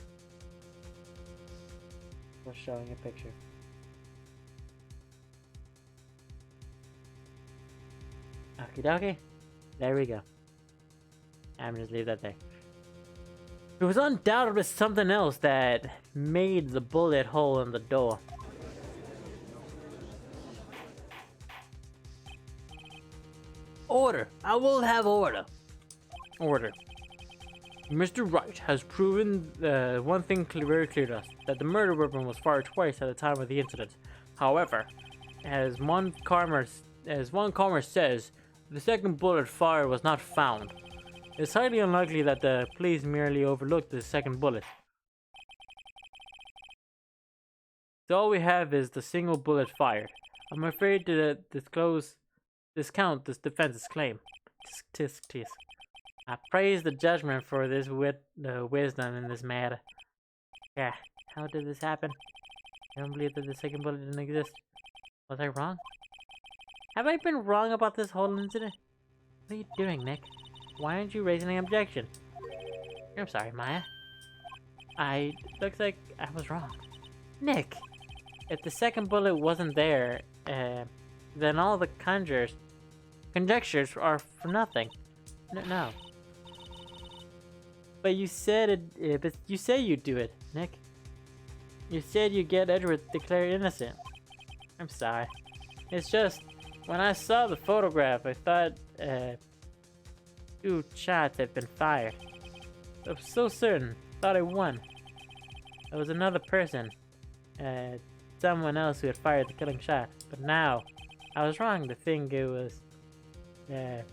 Still showing a picture. Okie dokie. There we go. I'm just leave that there. It was undoubtedly something else that made the bullet hole in the door. Order! I will have order! Order. Mr. Wright has proven one thing very clear to us, that the murder weapon was fired twice at the time of the incident. However, as one calmer says, the second bullet fired was not found. It's highly unlikely that the police merely overlooked the second bullet. So all we have is the single bullet fired. I'm afraid to discount this defense's claim. Tisk. I praise the judgment for this wisdom in this matter. Yeah, how did this happen? I don't believe that the second bullet didn't exist. Was I wrong? Have I been wrong about this whole incident? What are you doing, Nick? Why aren't you raising an objection? I'm sorry, Maya. Looks like I was wrong. Nick! If the second bullet wasn't there, then all the conjectures are for nothing. No. But you said it. But you say you'd do it, Nick. You said you'd get Edward declared innocent. I'm sorry. It's just when I saw the photograph, I thought 2 shots had been fired. I was so certain. Thought I won. There was another person, someone else who had fired the killing shot. But now, I was wrong to think it was. It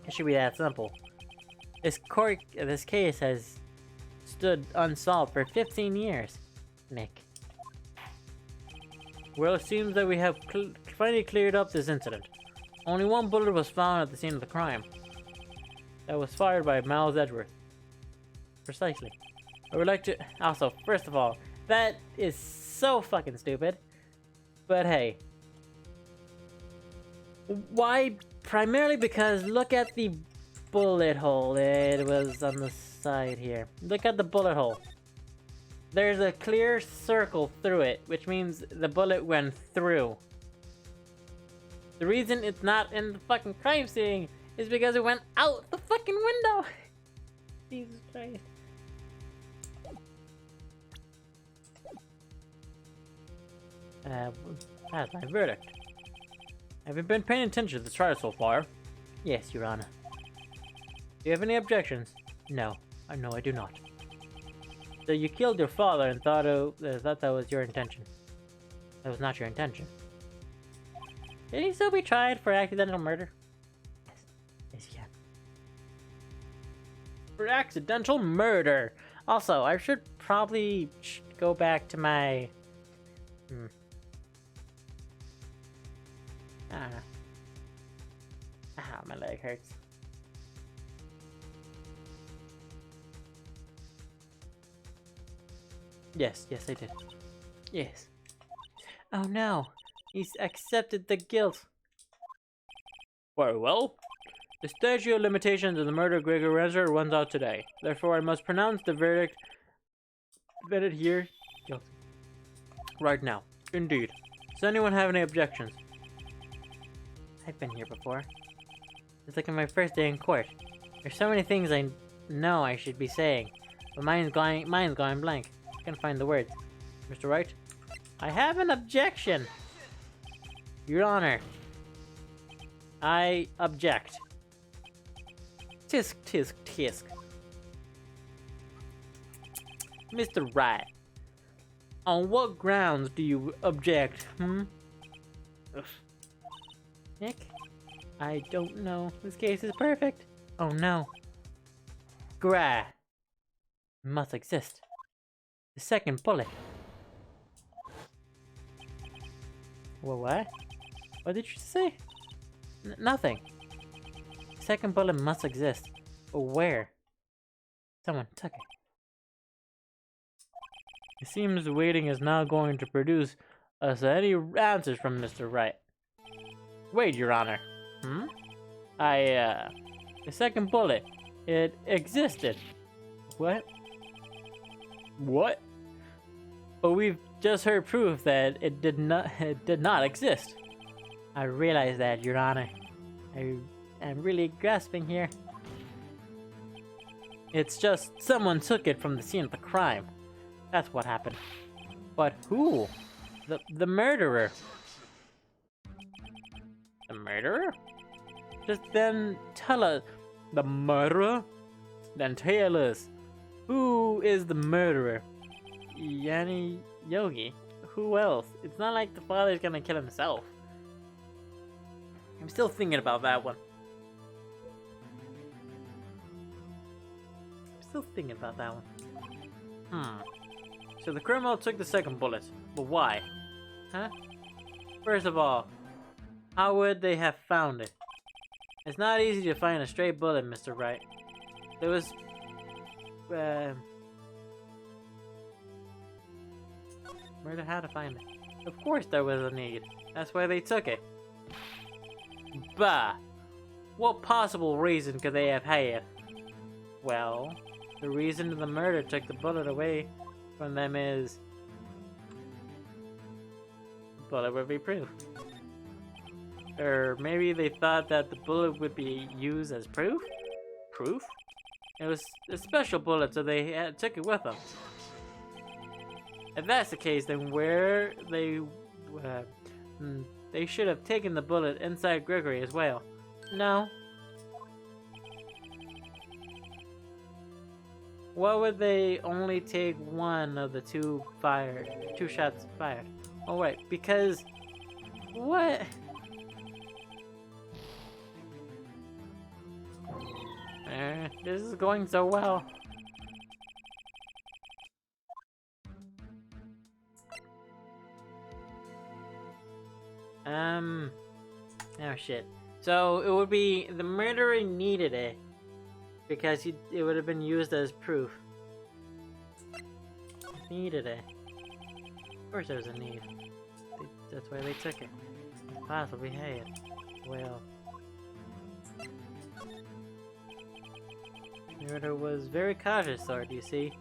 should be that simple. This case has stood unsolved for 15 years, Nick. Well, it seems that we have finally cleared up this incident. Only 1 bullet was found at the scene of the crime. That was fired by Miles Edgeworth. precisely. I would like to... Also, first of all, that is so fucking stupid. But hey. Why? Primarily because look at the bullet hole. It was on the side here. Look at the bullet hole. There's a clear circle through it, which means the bullet went through. The reason it's not in the fucking crime scene is because it went out the fucking window. Jesus Christ. That's my verdict. Have you been paying attention to the trial so far? Yes, Your Honor. Do you have any objections? No. No, I do not. So you killed your father and thought that was your intention. That was not your intention. Can he still be tried for accidental murder? Yes. Yes, he can. For accidental murder! Also, I should probably go back to my... I don't know. Ah, my leg hurts. Yes, yes, I did. Yes. Oh no, he's accepted the guilt. Very well. The statute of limitations of the murder of Gregor Renzer runs out today. Therefore, I must pronounce the verdict here guilty. Right now. Indeed. Does anyone have any objections? I've been here before. It's like my first day in court. There's so many things I know I should be saying, but mine's going blank. I can't find the words. Mr. Wright? I have an objection! Your Honor. I object. Tisk, tisk, tisk. Mr. Wright. On what grounds do you object, Ugh. Nick? I don't know. This case is perfect. Oh no. Gra must exist. The second bullet. Well, what? What did you say? Nothing. The second bullet must exist. But where? Someone took it. It seems waiting is not going to produce us any answers from Mr. Wright. Wait, Your Honor. The second bullet, it existed. What? What? But we've just heard proof that it did not exist. I realize that, Your Honor. I am really grasping here. It's just someone took it from the scene of the crime. That's what happened. But who? The murderer. The murderer? Just then tell us. The murderer? Then tell us. Who is the murderer? Yanni Yogi? Who else? It's not like the father's gonna kill himself. I'm still thinking about that one. So the criminal took the second bullet. But why? Huh? First of all, how would they have found it? It's not easy to find a stray bullet, Mr. Wright. There was... where to how to find it? Of course there was a need. That's why they took it. Bah! What possible reason could they have had? Well, the reason the murder took the bullet away from them is... the bullet would be proof. Or maybe they thought that the bullet would be used as proof? Proof? It was a special bullet, so they took it with them. If that's the case, then where they should have taken the bullet inside Gregory as well. No. Why would they only take one of the two shots fired? Oh wait, because... what? This is going so well. Oh shit. So it would be the murderer needed it because it would have been used as proof. needed it. Of course there was a need. That's why they took it. It's possible, hey it. Well... The murderer was very cautious, Sword, you see.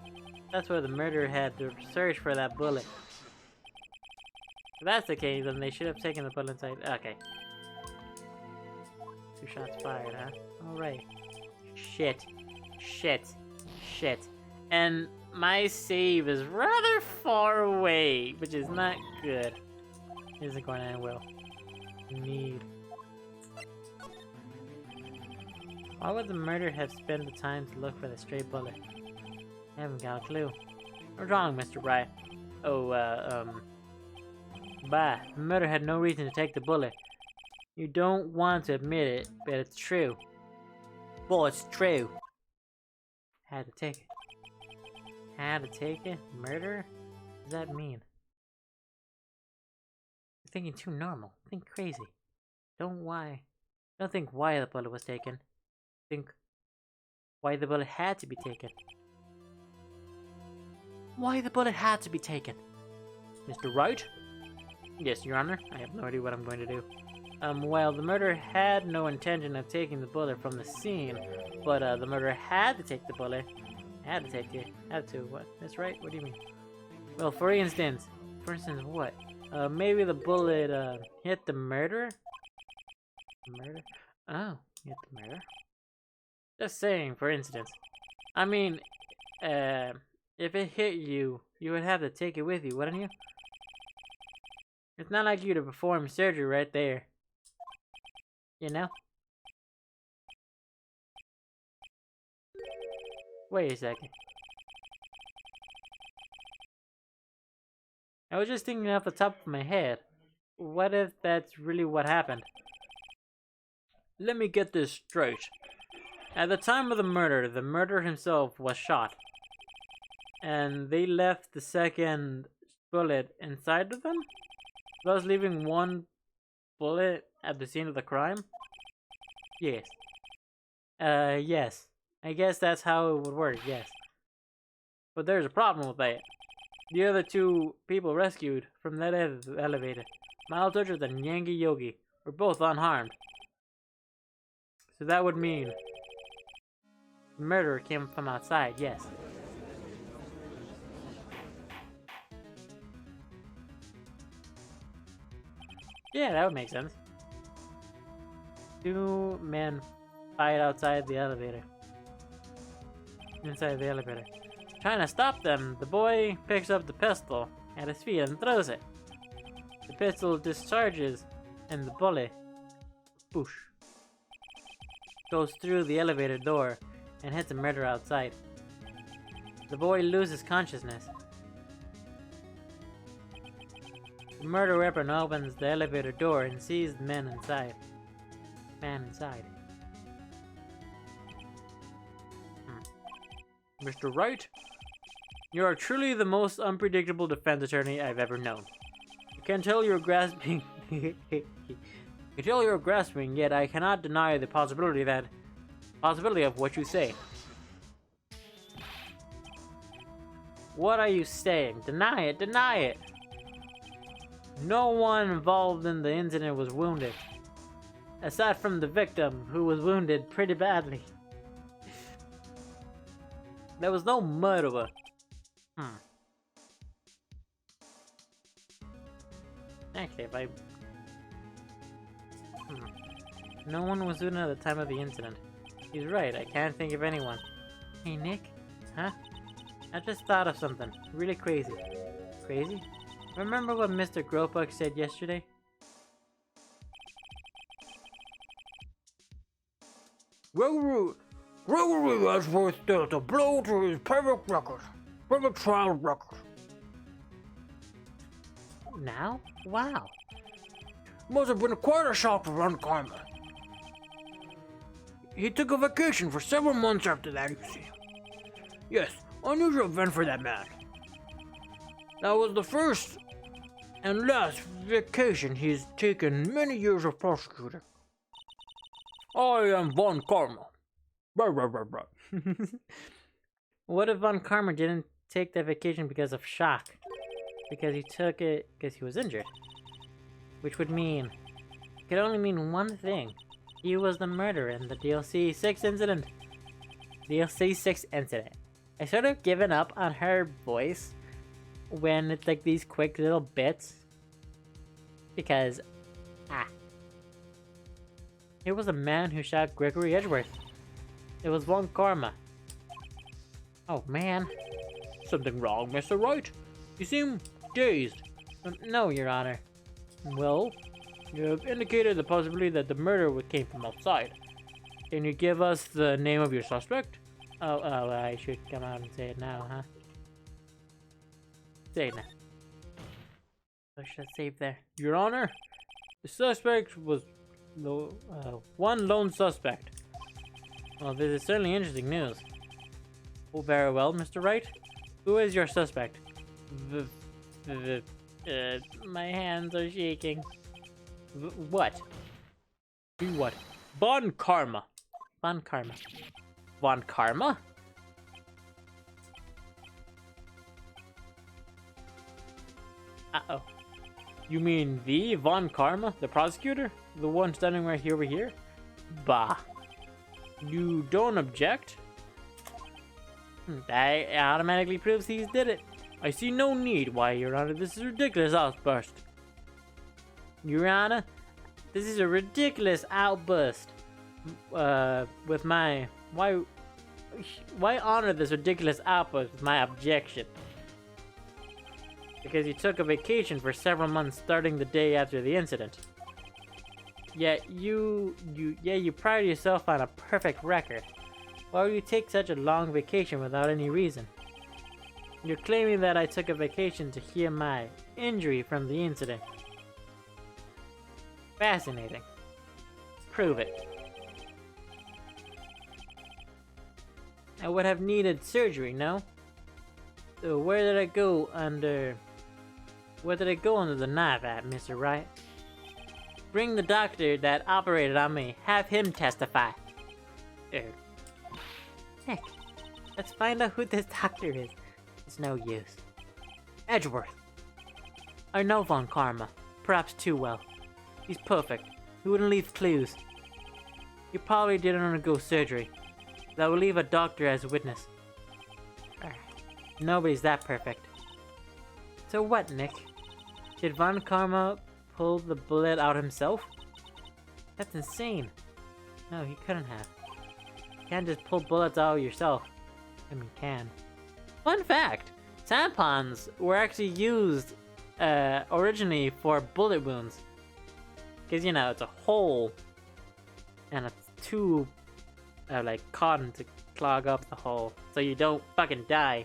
That's why the murderer had to search for that bullet. If that's the case, then they should have taken the bullet inside. Okay. 2 shots fired, huh? Alright. Shit. Shit. Shit. And my save is rather far away, which is not good. Isn't going to end well. Need. Why would the murderer have spent the time to look for the stray bullet? I haven't got a clue. What's wrong, Mr. Wright? Oh, Bah, the murderer had no reason to take the bullet. You don't want to admit it, but it's true. Well, it's true. Had to take it. Had to take it? Murder? What does that mean? You're thinking too normal. Think crazy. Don't think why the bullet was taken. Think why the bullet had to be taken. Why the bullet had to be taken. Mr. Wright? Yes, Your Honor. I have no idea what I'm going to do. Well, the murderer had no intention of taking the bullet from the scene, but the murderer had to take the bullet. Had to take it. Had to. What? That's right? What do you mean? Well, for instance what? Maybe the bullet hit the murderer? Murder? Oh, hit the murderer? Just saying, for instance. I mean, if it hit you, you would have to take it with you, wouldn't you? It's not like you to perform surgery right there. You know? Wait a second. I was just thinking off the top of my head. What if that's really what happened? Let me get this straight. At the time of the murderer himself was shot. And they left the second bullet inside of them? Thus leaving one bullet at the scene of the crime? Yes. Yes. I guess that's how it would work, yes. But there's a problem with that. The other 2 people rescued from that elevator, Miles Richards and Yangi Yogi, were both unharmed. So that would mean the murderer came from outside, yes. Yeah, that would make sense. 2 men fight outside the elevator. Inside the elevator. Trying to stop them, the boy picks up the pistol at his feet and throws it. The pistol discharges and the bullet, boosh, goes through the elevator door and hits the murderer outside. The boy loses consciousness. The murder weapon opens the elevator door and sees the man inside. Mr. Wright, you are truly the most unpredictable defense attorney I've ever known. I can tell you're grasping. Yet I cannot deny the possibility of what you say. What are you saying? Deny it, deny it. No one involved in the incident was wounded, aside from the victim, who was wounded pretty badly. There was no murderer. Actually, if I... No one was wounded at the time of the incident. He's right, I can't think of anyone. Hey, Nick? Huh? I just thought of something. Really crazy. Crazy? Remember what Mr. Gropuk said yesterday? Gregory has worth dealt a blow to his perfect record. Perfect trial record. Now? Wow. Must have been quite a shock to Ron Carmen. He took a vacation for several months after that, you see. Yes, unusual event for that man. That was the first and last vacation he's taken in many years of prosecuting. I am Von Karma. What if Von Karma didn't take the vacation because of shock. Because he took it because he was injured. Which would mean... It could only mean one thing. He was the murderer in the DLC 6 incident. DLC 6 incident. I sort of given up on her voice when it's like these quick little bits. Because... It was a man who shot Gregory Edgeworth. It was Von Karma. Oh man. Something wrong, Mr. Wright? You seem dazed. No, Your Honor. Well, you have indicated the possibility that the murder came from outside. Can you give us the name of your suspect? Oh, I should come out and say it now, huh? Say it now. I should save there. Your Honor, the suspect was one lone suspect. Well, this is certainly interesting news. Oh, very well, Mr. Wright. Who is your suspect? My hands are shaking. What? What? Von Karma. Von Karma. Von Karma? Uh-oh. You mean the Von Karma, the prosecutor? The one standing right here over here? Bah. You don't object? That automatically proves he did it. I see no need. Why, Your Honor, this is a ridiculous outburst. Your Honor, this is a ridiculous outburst. With my... Why honor this ridiculous outburst with my objection? Because you took a vacation for several months starting the day after the incident. Yet you pride yourself on a perfect record. Why would you take such a long vacation without any reason? You're claiming that I took a vacation to heal my injury from the incident. Fascinating. Prove it. I would have needed surgery, no? So where did I go under the knife at, Mr. Wright? Bring the doctor that operated on me. Have him testify. Nick, let's find out who this doctor is. It's no use. Edgeworth. I know Von Karma. Perhaps too well. He's perfect. He wouldn't leave clues. He probably didn't undergo surgery. That will leave a doctor as a witness. Nobody's that perfect. So what, Nick? Did Von Karma pull the bullet out himself? That's insane. No, he couldn't have. You can't just pull bullets out yourself. I mean, can. Fun fact! Tampons were actually used originally for bullet wounds. Because, you know, it's a hole and a tube of like cotton to clog up the hole so you don't fucking die.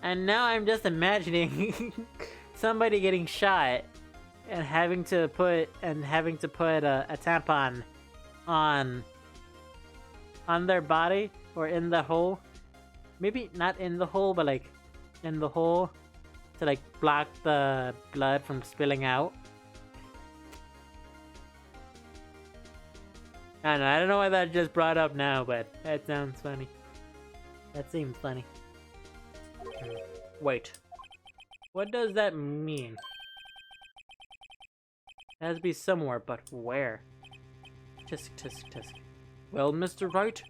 And now I'm just imagining somebody getting shot and having to put a tampon on their body or in the hole. Maybe not in the hole, but like in the hole to like block the blood from spilling out. I don't know why that just brought up now, but that sounds funny. That seems funny. Wait. What does that mean? It has to be somewhere, but where? Tisk, tisk, tisk. Well, Mr. Wright,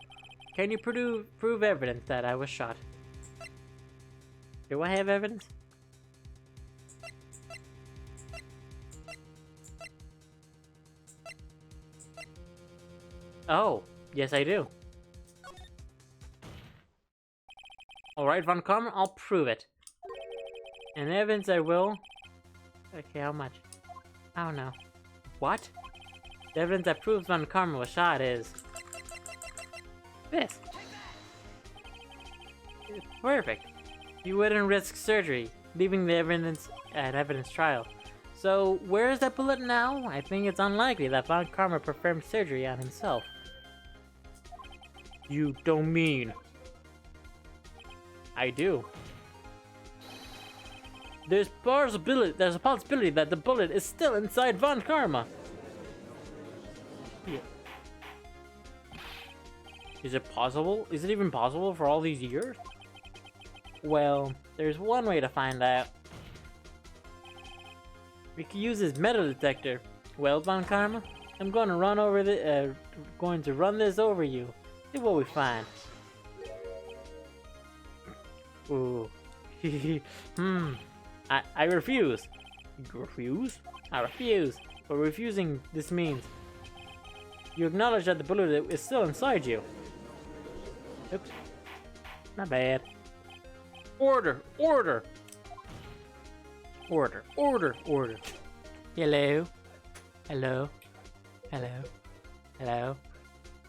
can you prove evidence that I was shot? Do I have evidence? Oh, yes I do. Alright, Von Karma, I'll prove it. And evidence I will. Okay, how much? I don't know. What? The evidence that proves Von Karma was shot is... this. It's perfect. You wouldn't risk surgery, leaving the evidence at evidence trial. So, where is that bullet now? I think it's unlikely that Von Karma performed surgery on himself. You don't mean... I do. There's a possibility that the bullet is still inside Von Karma. Yeah. Is it possible? Is it even possible for all these years? Well, there's one way to find out. We could use his metal detector. Well, Von Karma, I'm going to run this over you. See what we find. Ooh. I refuse. You refuse? I refuse. But refusing this means you acknowledge that the bullet is still inside you. Oops. Not bad. Order! Order! Order! Order! Order! Hello? Hello? Hello? Hello?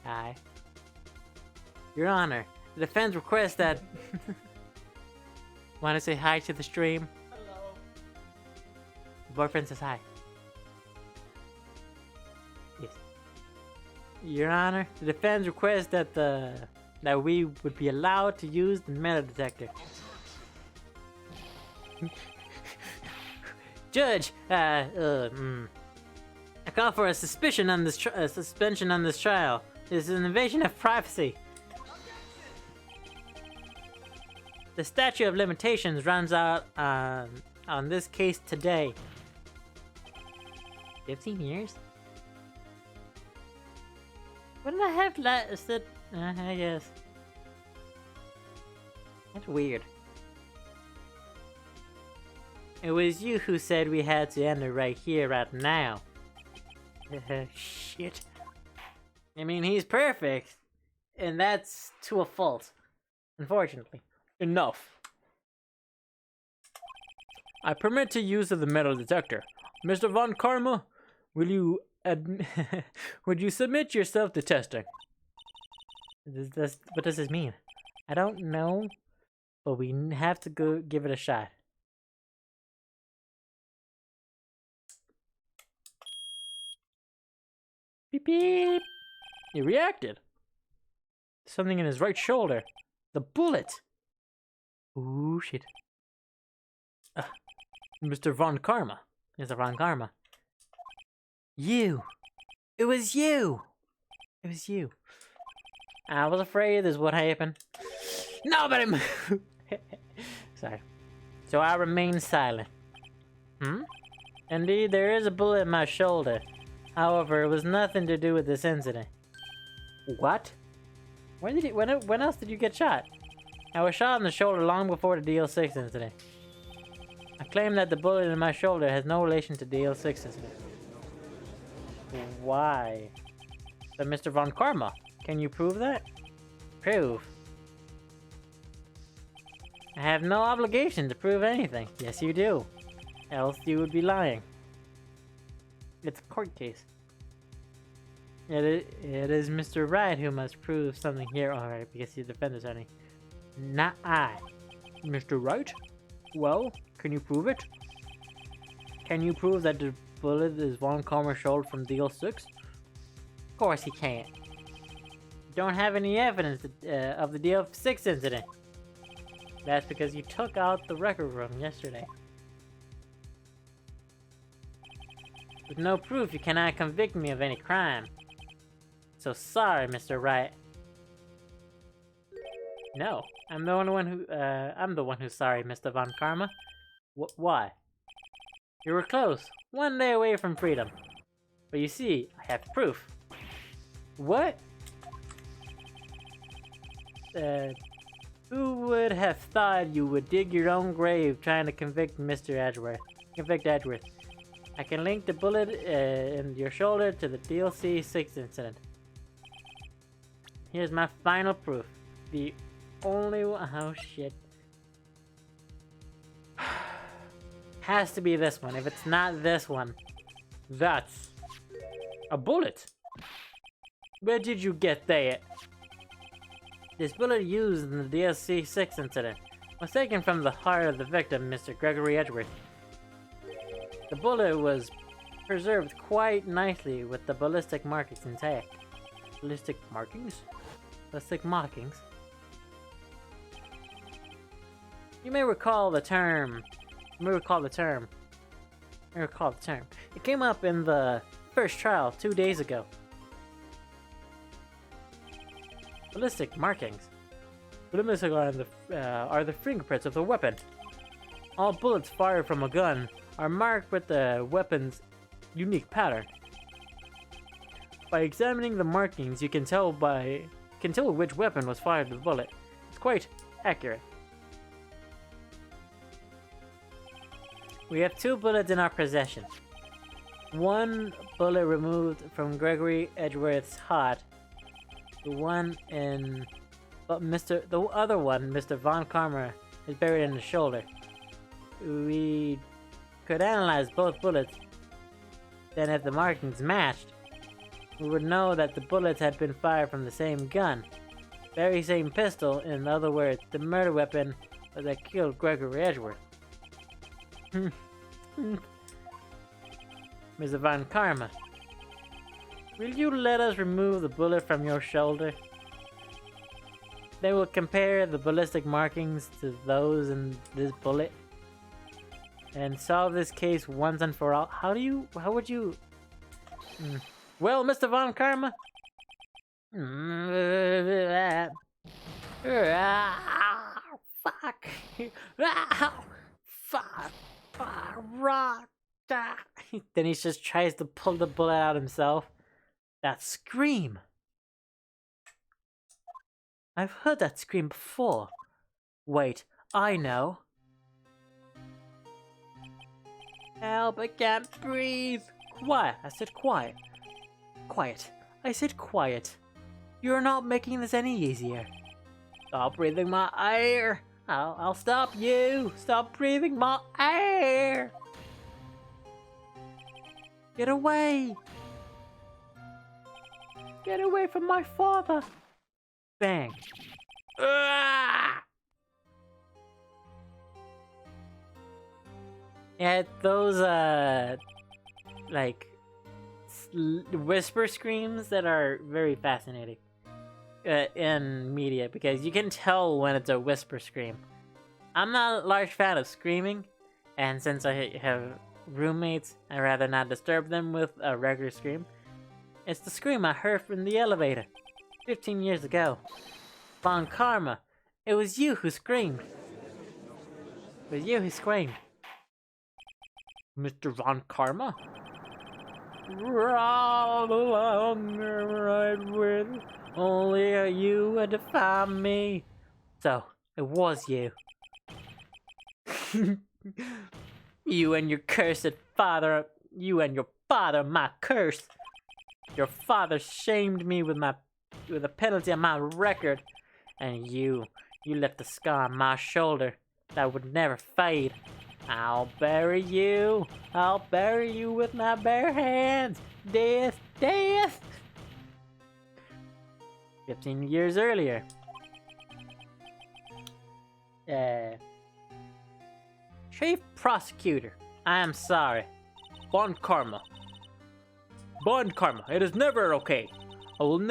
Hi. Your Honor, the defense requests that... Want to say hi to the stream? Hello. The boyfriend says hi. Yes. Your Honor, the defense requests that that we would be allowed to use the metal detector. Judge, I call for a suspension on this trial. This is an invasion of privacy. The statute of limitations runs out on this case today. 15 years? Wouldn't I have said? I guess. That's weird. It was you who said we had to end it right here, right now. Shit. I mean, he's perfect. And that's to a fault. Unfortunately. Enough. I permit to use of the metal detector. Mr. Von Karma, will you would you submit yourself to testing? What does this mean? I don't know, but we have to go give it a shot. Beep beep. He reacted. Something in his right shoulder. The bullet. Ooh, shit. Mr. Von Karma. Mr. Von Karma. You. It was you. It was you. I was afraid this would happen. Nobody move. Sorry. So I remain silent. Indeed, there is a bullet in my shoulder. However, it was nothing to do with this incident. What? When else did you get shot? I was shot in the shoulder long before the DL6 incident. I claim that the bullet in my shoulder has no relation to the DL6 incident. Why? But Mr. Von Karma, can you prove that? Prove? I have no obligation to prove anything. Yes, you do. Else you would be lying. It's a court case. It is Mr. Wright who must prove something here. Alright, because he's the defender's attorney. Not I. Mr. Wright? Well, can you prove it? Can you prove that the bullet is Von Karma's shoulder from DL6? Of course he can't. Don't have any evidence of the DL6 incident. That's because you took out the record room yesterday. With no proof, you cannot convict me of any crime. So sorry, Mr. Wright. No, I'm the one who's sorry, Mr. Von Karma. Why? You were close, one day away from freedom. But you see, I have proof. What? Who would have thought you would dig your own grave trying to convict Mr. Edgeworth? I can link the bullet in your shoulder to the DLC 6 incident. Here's my final proof. The only one. Oh shit. Has to be this one. If it's not this one, That's a bullet. Where did you get that? this bullet used in the DLC 6 incident was taken from the heart of the victim, Mr. Gregory Edgeworth. The bullet was preserved quite nicely with the ballistic markings intact. Ballistic markings? Ballistic markings? You may recall the term. It came up in the first trial 2 days ago. Ballistic markings. But missing are the fingerprints of the weapon. All bullets fired from a gun are marked with the weapon's unique pattern. By examining the markings, you can tell which weapon was fired with the bullet. It's quite accurate. We have 2 bullets in our possession. 1 bullet removed from Gregory Edgeworth's heart. The other one, Mr. Von Karma, is buried in the shoulder. We could analyze both bullets. Then if the markings matched, we would know that the bullets had been fired from the same gun. Very same pistol, in other words, the murder weapon that killed Gregory Edgeworth. Mr. Von Karma, will you let us remove the bullet from your shoulder? They will compare the ballistic markings to those in this bullet and solve this case once and for all. How would you... Well, Mr. Von Karma? Fuck. Fuck. Rock. Then he just tries to pull the bullet out himself. That scream. I've heard that scream before. Wait, I know. Help, I can't breathe. Quiet, I said quiet. Quiet, I said quiet. You're not making this any easier. Stop breathing my air. I'll stop you. Stop breathing my air. Get away. Get away from my father. Bang. Yeah, those like whisper screams that are very fascinating in media, because you can tell when it's a whisper scream. I'm not a large fan of screaming, and since I have roommates, I'd rather not disturb them with a regular scream. It's the scream I heard from the elevator 15 years ago. Von Karma, it was you who screamed. It was you who screamed. Mr. Von Karma? Right with only you had to find me. So, it was you. You and your cursed father, my curse. Your father shamed me with a penalty on my record, and you left a scar on my shoulder that would never fade. I'll bury you with my bare hands. Death, death. 15 years earlier. Chief Prosecutor, I am sorry. Von Karma. Von Karma, it is never okay. I would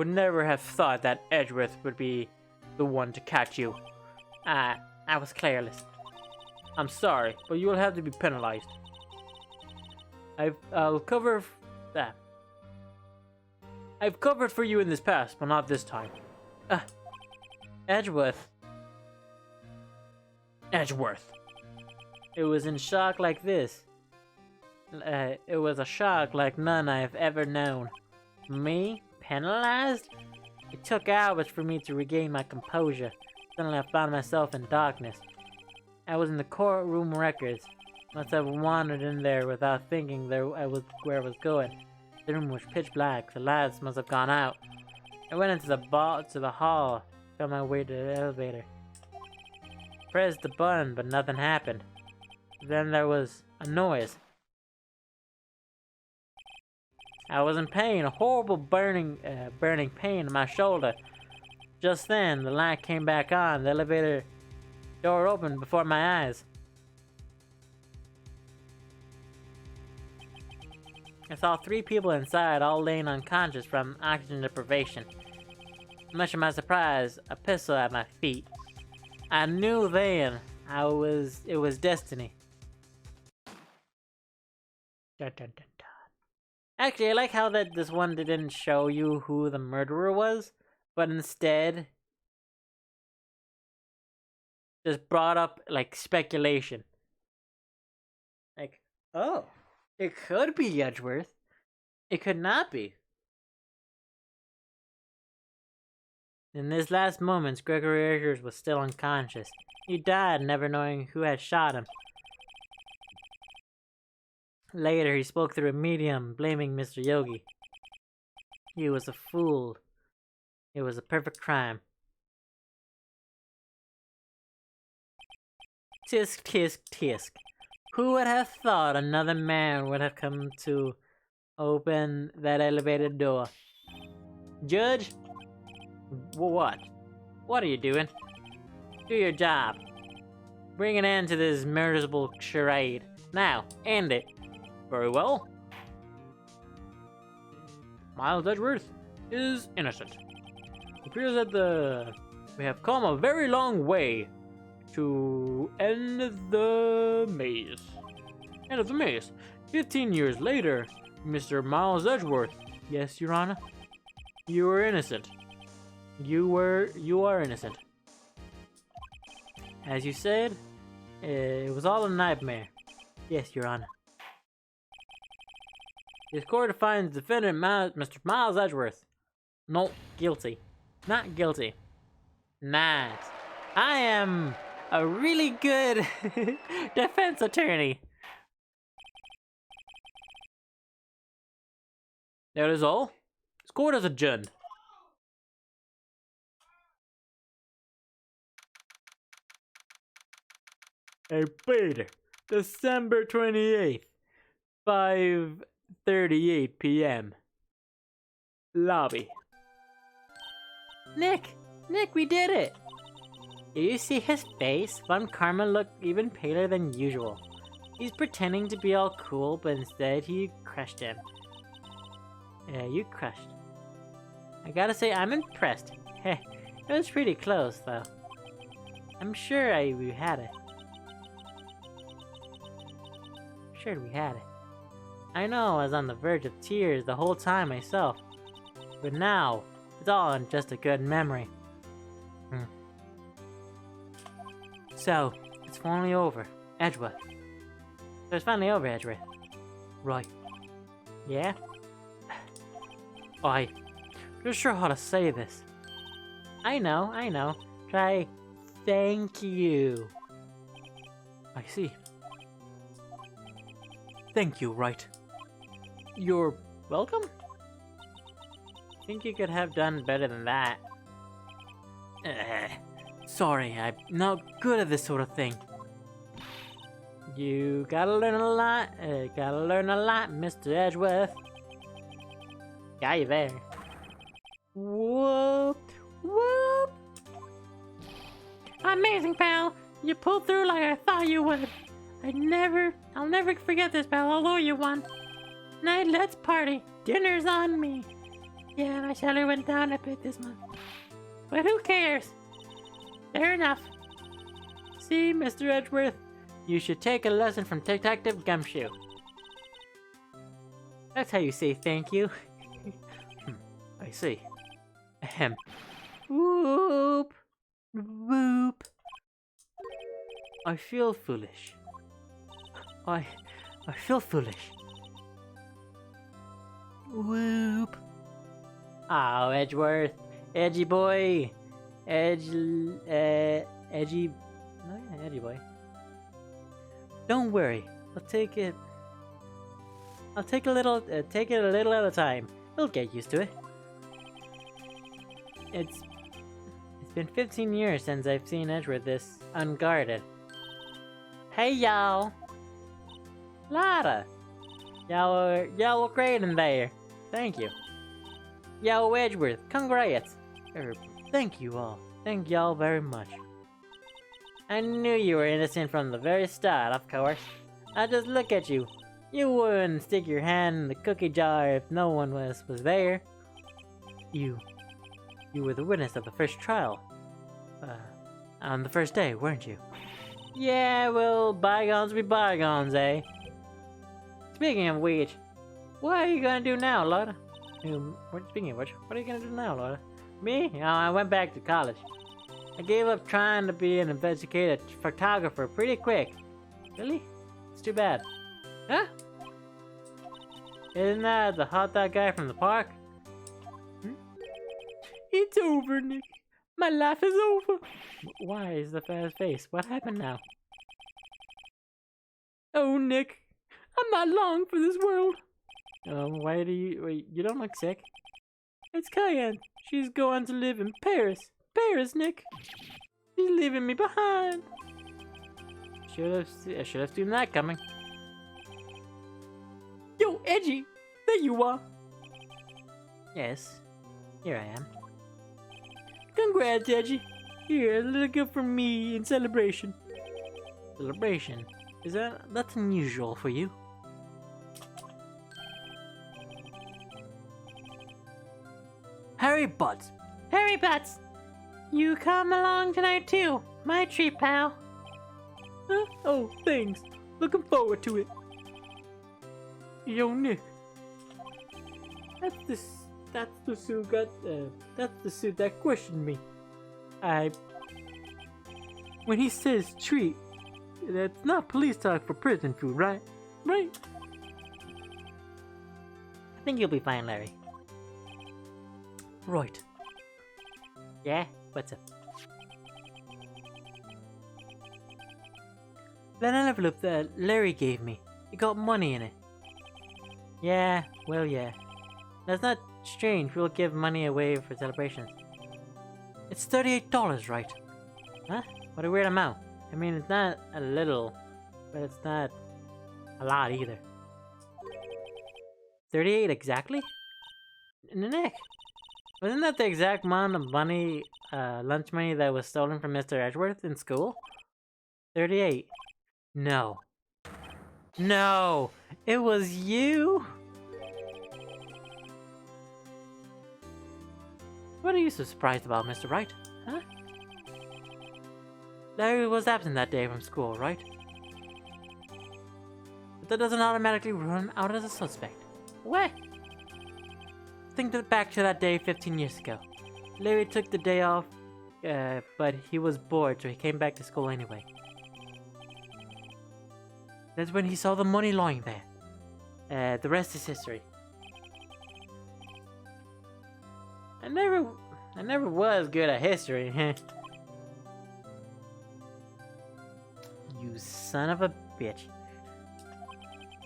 never have thought that Edgeworth would be the one to catch you. I was careless. I'm sorry, but you will have to be penalized. I'll cover that. I've covered for you in this past, but not this time. Edgeworth. It was in shock like this. It was a shock like none I've ever known. Me? Penalized? It took hours for me to regain my composure. Suddenly I found myself in darkness. I was in the courtroom records. Must have wandered in there without thinking where I was going. The room was pitch black. The lights must have gone out. I went into the hall. Found my way to the elevator. Pressed the button, but nothing happened. Then there was a noise. I was in pain, a horrible burning pain in my shoulder. Just then, the light came back on. The elevator door opened before my eyes. I saw 3 people inside, all laying unconscious from oxygen deprivation. Much to my surprise, a pistol at my feet. I knew then it was destiny. Dun, dun, dun, dun. Actually, I like how this one didn't show you who the murderer was, but instead just brought up like speculation. Like, oh, it could be Edgeworth. It could not be. In his last moments, Gregory Edgeworth was still unconscious. He died, never knowing who had shot him. Later, he spoke through a medium, blaming Mr. Yogi. He was a fool. It was a perfect crime. Tisk, tisk, tisk. Who would have thought another man would have come to open that elevator door? Judge? What? What are you doing? Do your job. Bring an end to this miserable charade. Now, end it. Very well. Miles Edgeworth is innocent. It appears that we have come a very long way to end the maze. End of the maze. 15 years later, Mr. Miles Edgeworth. Yes, Your Honor. You were innocent. You are innocent. As you said, it was all a nightmare. Yes, Your Honor. This court finds defendant Mr. Miles Edgeworth not guilty. Not guilty. Nice. I am a really good defense attorney. That is all. This court is adjourned. I paid December 28th, 5:38 p.m. Lobby. Nick, we did it! Do you see his face? Von Karma looked even paler than usual. He's pretending to be all cool, but instead you crushed him. Yeah, you crushed. I gotta say, I'm impressed. Heh, it was pretty close, though. I'm sure we had it. Sure we had it. I know I was on the verge of tears the whole time myself. But now, it's all just a good memory. So, it's finally over. Edgeworth. So it's finally over, Edgeworth. Right. Yeah? I'm not sure how to say this. I know. Try thank you. I see. Thank you, right? You're welcome? Think you could have done better than that. Sorry, I'm not good at this sort of thing. You gotta learn a lot, Mr. Edgeworth. Got you there. Whoop, whoop. Amazing, pal. You pulled through like I thought you would. I'll never forget this, pal. I'll owe you one. Night, let's party. Dinner's on me. Yeah, my salary went down a bit this month. But who cares? Fair enough. See, Mr. Edgeworth, you should take a lesson from Detective Gumshoe. That's how you say thank you. I see. Ahem. Whoop. Whoop. I feel foolish. I feel foolish. Whoop. Oh, Edgeworth. Edgy boy. Edgy. Oh yeah, edgy boy. Don't worry. I'll take it a little at a time. We'll get used to it. It's been 15 years since I've seen Edgeworth this unguarded. Hey y'all! Lotta! Y'all were great in there. Thank you. Yo, Edgeworth, congrats! Thank you all. Thank y'all very much. I knew you were innocent from the very start, of course. I just look at you. You wouldn't stick your hand in the cookie jar if no one was there. You were the witness of the first trial. On the first day, weren't you? Yeah, well, bygones be bygones, eh? Speaking of which, what are you gonna do now, Lotta? Speaking of which, what are you gonna do now, Lotta? Me? Oh, I went back to college. I gave up trying to be an investigative photographer pretty quick. Really? It's too bad. Huh? Isn't that the hot dog guy from the park? Hmm? It's over, Nick. My life is over. Why is the fast face? What happened now? Oh, Nick. I'm not long for this world. Why do you... Wait, you don't look sick. It's Cayenne. She's going to live in Paris. Paris, Nick. She's leaving me behind. I should have seen that coming. Yo, Edgy! There you are! Yes, here I am. Congrats, Edgy. Here, a little gift from me in celebration. Celebration? That's unusual for you? Harry Butts! Harry Butts! You come along tonight too, my treat, pal. Huh? Oh, thanks. Looking forward to it. Yo, Nick. That's the suit that questioned me. When he says treat, that's not police talk for prison food, right? Right? I think you'll be fine, Larry. Right. Yeah? What's up? That envelope that Larry gave me, it got money in it. Yeah, well, yeah. That's not strange. People give money away for celebrations. It's $38, right? Huh? What a weird amount. I mean, it's not a little, but it's not a lot either. 38 exactly? Nick, wasn't that the exact amount of money, lunch money that was stolen from Mr. Edgeworth in school? 38. No. No! It was you? What are you so surprised about, Mr. Wright? Huh? Larry was absent that day from school, right? But that doesn't automatically rule him out as a suspect. What? Think back to that day 15 years ago. Larry took the day off, but he was bored, so he came back to school anyway. That's when he saw the money lying there. The rest is history. I never was good at history. You son of a bitch.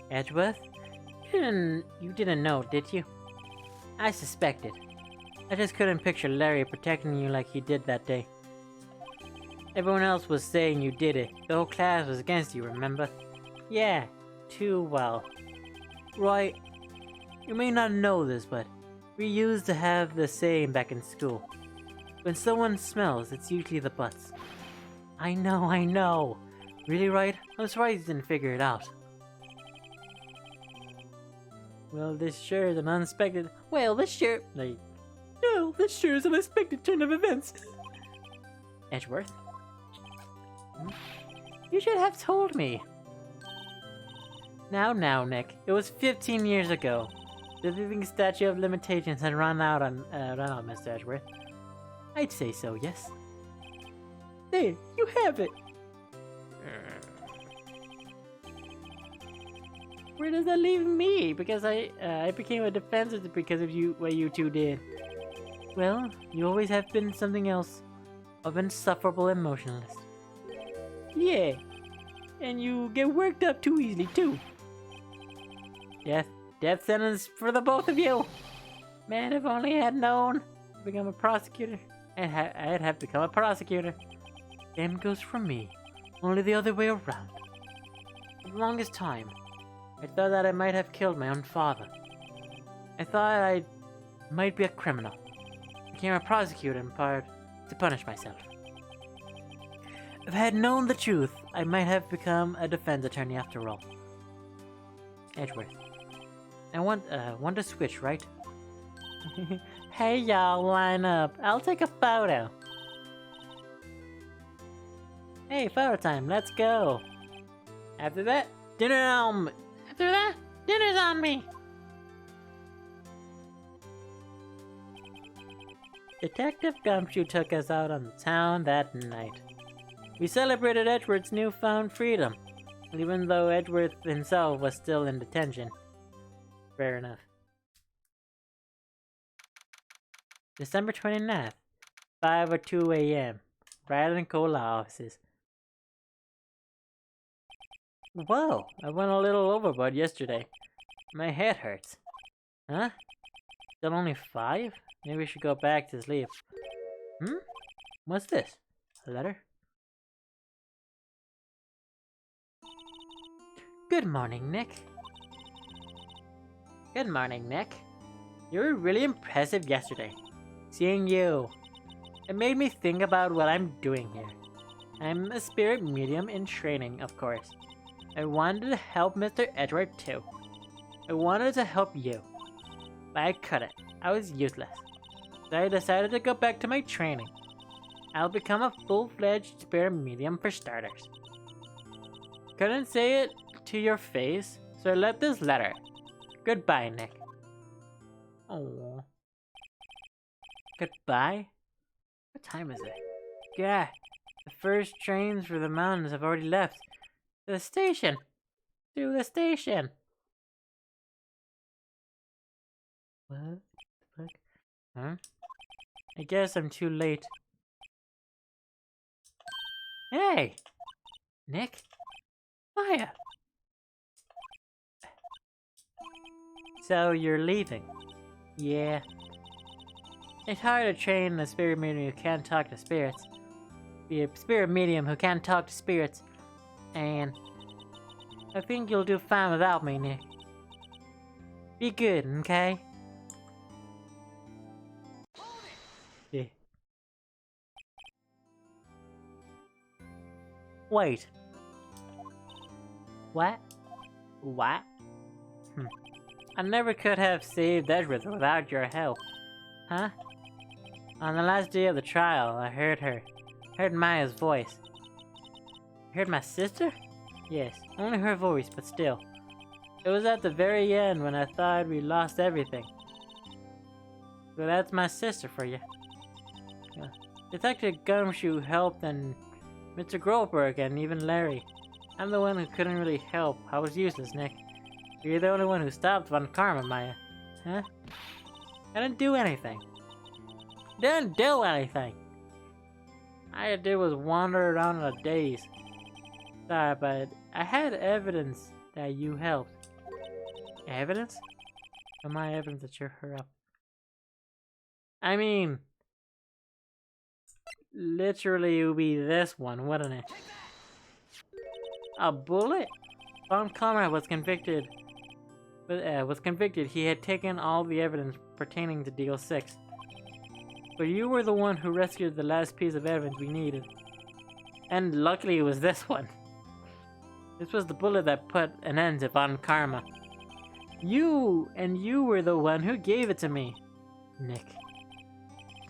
Edgeworth? You didn't know, did you? I suspected. I just couldn't picture Larry protecting you like he did that day. Everyone else was saying you did it. The whole class was against you, remember? Yeah, too well. Right. You may not know this, but we used to have the saying back in school. When someone smells, it's usually the butts. I know. Really, right? I'm surprised you didn't figure it out. Well, this sure is an unexpected... this sure is an unexpected turn of events. Edgeworth? You should have told me. Now, Nick. It was 15 years ago. The living statute of limitations had run out, Mr. Edgeworth. I'd say so, yes. There, you have it. Where does that leave me? Because I became a defense because of what you two did. Well, you always have been something else. Of insufferable emotionalist. Yeah. And you get worked up too easily, too. Death sentence for the both of you. Man, if only I had known to become a prosecutor. I'd have become a prosecutor. Same goes for me. Only the other way around. For the longest time, I thought that I might have killed my own father. I thought I might be a criminal. I became a prosecutor in part to punish myself. If I had known the truth, I might have become a defense attorney after all. Edgeworth. I want to switch, right? Hey y'all, line up. I'll take a photo. Hey, photo time, let's go. After that, dinner's on me. Detective Gumshoe took us out on the town that night. We celebrated Edward's newfound freedom, even though Edward himself was still in detention. Fair enough. December 29th, 5:02 a.m. Brad and Cola offices. Whoa, I went a little overboard yesterday. My head hurts. Huh? Still only 5? Maybe we should go back to sleep. What's this? A letter? Good morning, Nick. Good morning, Nick. You were really impressive yesterday. Seeing you. It made me think about what I'm doing here. I'm a spirit medium in training, of course. I wanted to help Mr. Edward too. I wanted to help you. But I couldn't. I was useless. So I decided to go back to my training. I'll become a full-fledged spirit medium for starters. Couldn't say it to your face, so I left this letter. Goodbye, Nick. Oh. Goodbye? What time is it? Yeah, the first trains for the mountains have already left. To the station! To the station! What the fuck? Huh? I guess I'm too late. Hey! Nick? Maya! So you're leaving? Yeah. It's hard to train a spirit medium who can't talk to spirits. Be a spirit medium who can't talk to spirits. And I think you'll do fine without me, Nick. Be good, okay? Yeah. Wait. What? What? I never could have saved Edward without your help. Huh? On the last day of the trial, I heard her. Heard Maya's voice. Heard my sister? Yes, only her voice, but still. It was at the very end when I thought we lost everything. So that's my sister for you. Detective Gumshoe helped, and Mr. Groberg, and even Larry. I'm the one who couldn't really help. I was useless, Nick. You're the only one who stopped Von Karma, Maya. Huh? I didn't do anything. Didn't do anything! All I did was wander around in a daze. Sorry, but I had evidence that you helped. Evidence? Or my evidence that you're her up? I mean, literally it would be this one, wouldn't it? A bullet? Von Conrad was convicted. He had taken all the evidence pertaining to Deal 6. But you were the one who rescued the last piece of evidence we needed. And luckily it was this one. This was the bullet that put an end to Von Karma. You were the one who gave it to me, Nick.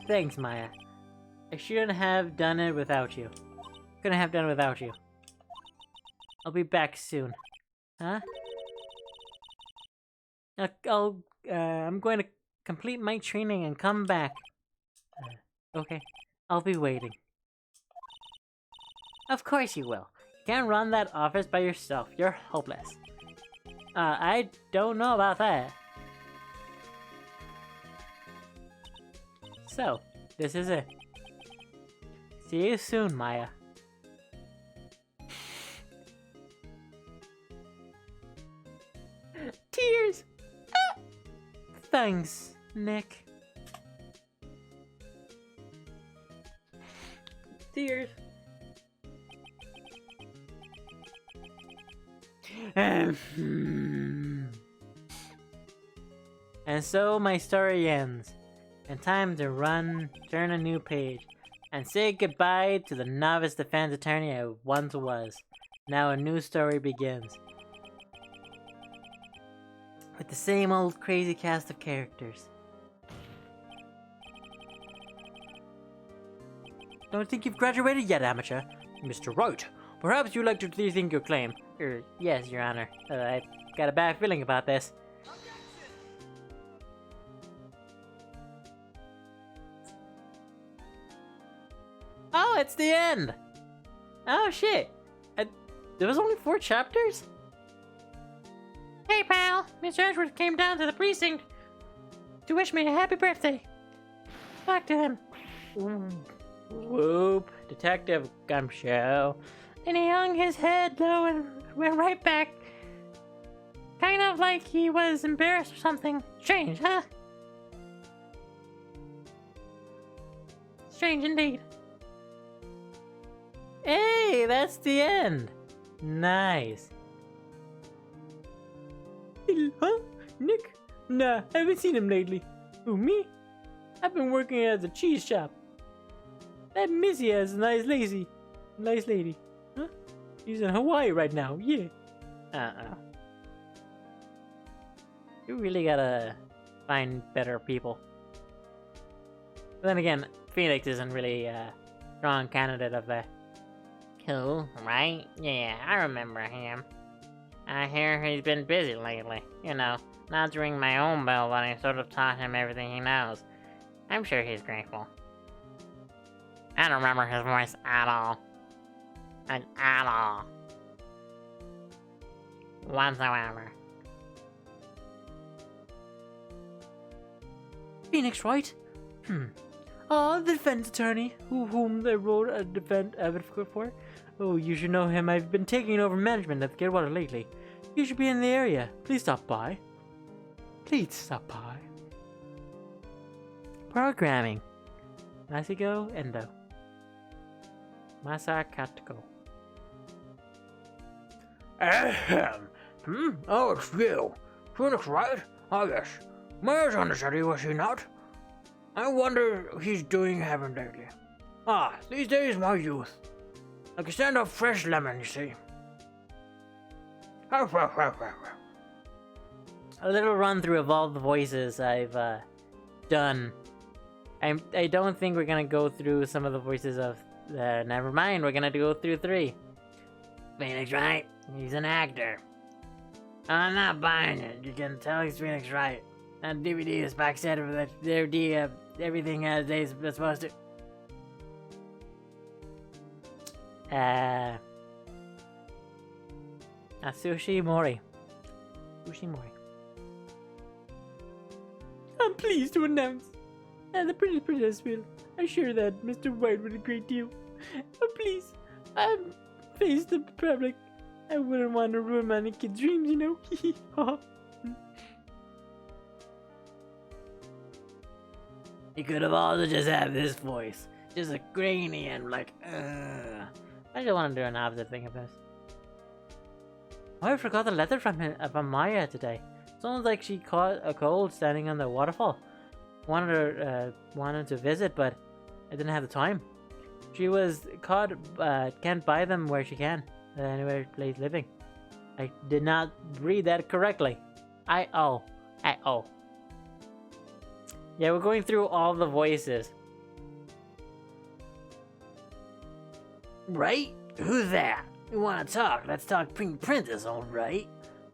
Thanks, Maya. I shouldn't have done it without you. Couldn't have done it without you. I'll be back soon. Huh? I'm going to complete my training and come back. Okay. I'll be waiting. Of course you will. You can't run that office by yourself. You're hopeless. I don't know about that. So, this is it. See you soon, Maya. Tears! Ah! Thanks, Nick. Tears. And so my story ends. And time to turn a new page, and say goodbye to the novice defense attorney I once was. Now a new story begins. With the same old crazy cast of characters. Don't think you've graduated yet, amateur. Mr. Wright, perhaps you'd like to rethink your claim. Yes, Your Honor. I've got a bad feeling about this. it's the end! Oh shit! There was only 4 chapters? Hey pal, Mr. Edward came down to the precinct to wish me a happy birthday. Talk to him. Whoop. Detective Gumshoe. And he hung his head low and went right back. Kind of like he was embarrassed or something. Strange, huh? Strange indeed. Hey, that's the end. Nice. Huh? Nick? Nah, I haven't seen him lately. Who, me? I've been working at the cheese shop. That Missy has a nice lady. Huh? She's in Hawaii right now, yeah. You really gotta find better people. But then again, Phoenix isn't really a strong candidate of the Cool, right? Yeah, I remember him. I hear he's been busy lately. You know, not to ring my own bell, but I sort of taught him everything he knows. I'm sure he's grateful. I don't remember his voice at all. Like, at all. Whatsoever. Phoenix, right? The defense attorney, whom they wrote a defense advocate for. Oh, you should know him. I've been taking over management at the Gatewater lately. You should be in the area. Please stop by. Programming. Masigo Endo. Masakatoko. Ahem. Oh, it's you. Phoenix, right? Oh, yes. Mayor's on the city, was he not? I wonder he's doing heaven lately. These days, my youth. I can stand up fresh lemon, you see. A little run through of all the voices I've done. I don't think we're gonna go through some of the voices of never mind, we're gonna go through 3. Phoenix Wright, he's an actor. I'm not buying it. You can tell he's Phoenix Wright. That DVD is back set of the DVD, everything as they're supposed to. Sushi Mori. I'm pleased to announce that the Princess will assure that Mr. White with a great deal. But please, I'm face the public. I wouldn't want to ruin my kid's dreams, you know. He could have also just had this voice. Just a grainy and like, I just want to do an opposite thing of this. Oh, I forgot the letter from Maya today. Sounds like she caught a cold standing on the waterfall. Wanted to visit, but I didn't have the time. She was caught, can't buy them where she can. Anywhere place living. I did not read that correctly. I-O. Yeah, we're going through all the voices. right? Who's that? You wanna talk? Let's talk Pink Princess, alright?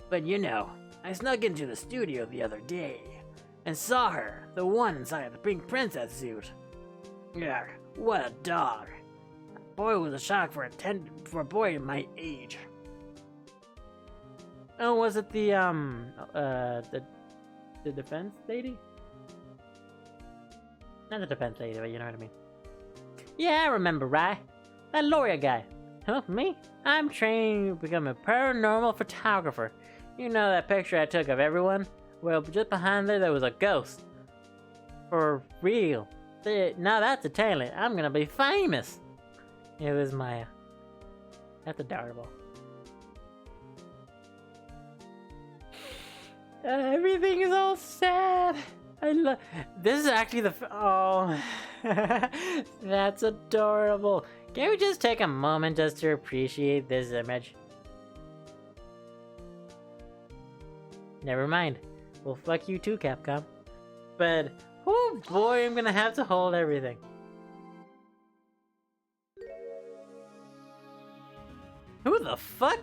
But you know, I snuck into the studio the other day and saw her, the one inside the Pink Princess suit. Yeah, what a dog. Boy, was a shock for a boy my age. Oh, was it the defense lady? Not the defense lady, but you know what I mean. Yeah, I remember, right? That lawyer guy. Huh, me? I'm training to become a paranormal photographer. You know that picture I took of everyone? Well, just behind there was a ghost. For real. Now that's a talent. I'm gonna be famous. It was Maya. That's adorable. Everything is all sad. This is actually the oh, that's adorable. Can we just take a moment just to appreciate this image? Never mind. Well, fuck you too, Capcom. But oh boy, I'm gonna have to hold everything. Who the fuck?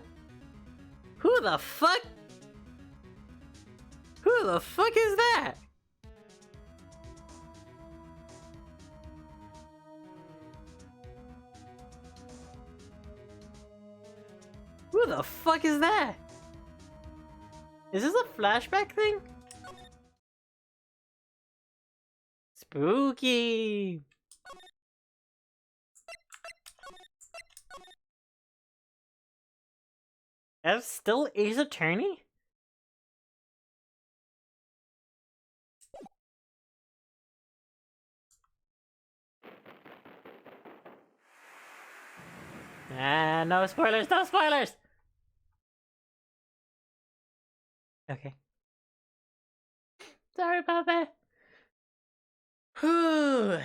Who the fuck? Who the fuck is that? Who the fuck is that? Is this a flashback thing? Spooky. That's still Ace Attorney? Ah, no spoilers, no spoilers! Okay. Sorry about that. Whew.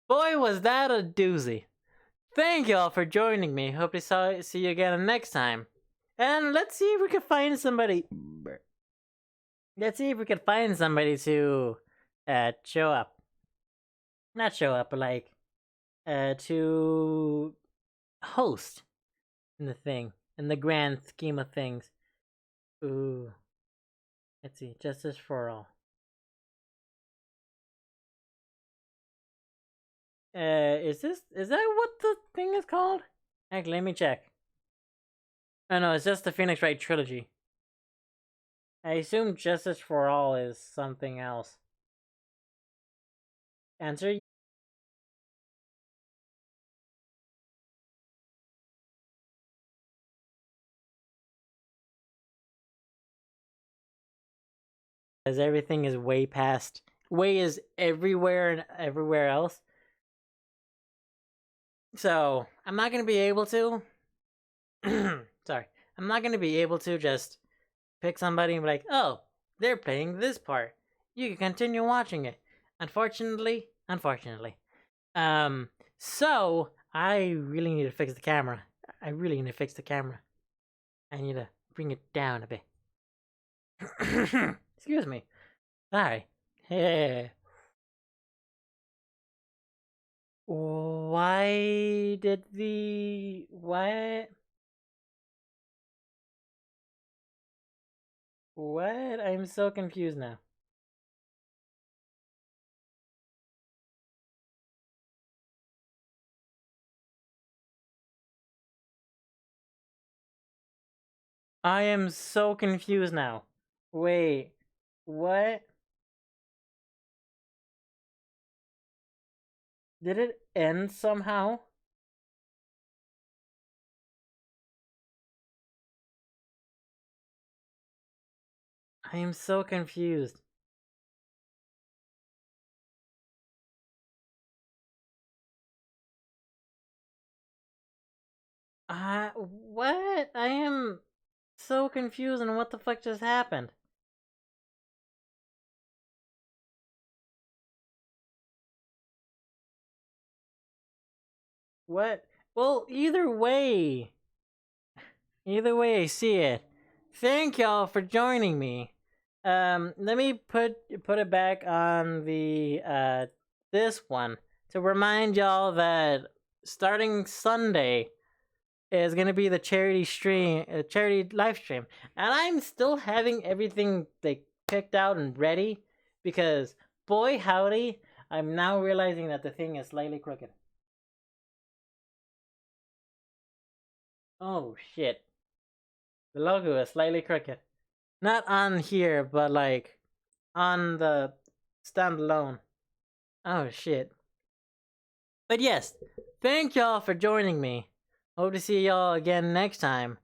Boy, was that a doozy. Thank y'all for joining me. Hope to see you again next time. And let's see if we can find somebody. Let's see if we can find somebody to show up. Not show up, but like to host in the thing, in the grand scheme of things. Ooh. Let's see, Justice for All. Is that what the thing is called? Heck, let me check. Oh no, it's just the Phoenix Wright trilogy. I assume Justice for All is something else. Answer? As everything is way past. Way is everywhere and everywhere else. So, I'm not gonna be able to. Sorry. I'm not gonna be able to just pick somebody and be like, oh, they're playing this part. You can continue watching it. Unfortunately. So I really need to fix the camera. I need to bring it down a bit. Excuse me. Sorry. Hey. Why did the... What? What? I'm so confused now. I am so confused now. Wait. What? Did it end somehow? I am so confused. What? I am so confused on what the fuck just happened. What? Well, either way, I see it. Thank y'all for joining me. Let me put it back on the this one to remind y'all that starting Sunday is gonna be the charity live stream, and I'm still having everything like picked out and ready because boy howdy, I'm now realizing that the thing is slightly crooked. Oh shit. The logo is slightly crooked. Not on here, but like on the standalone. Oh shit. But yes, thank y'all for joining me. Hope to see y'all again next time.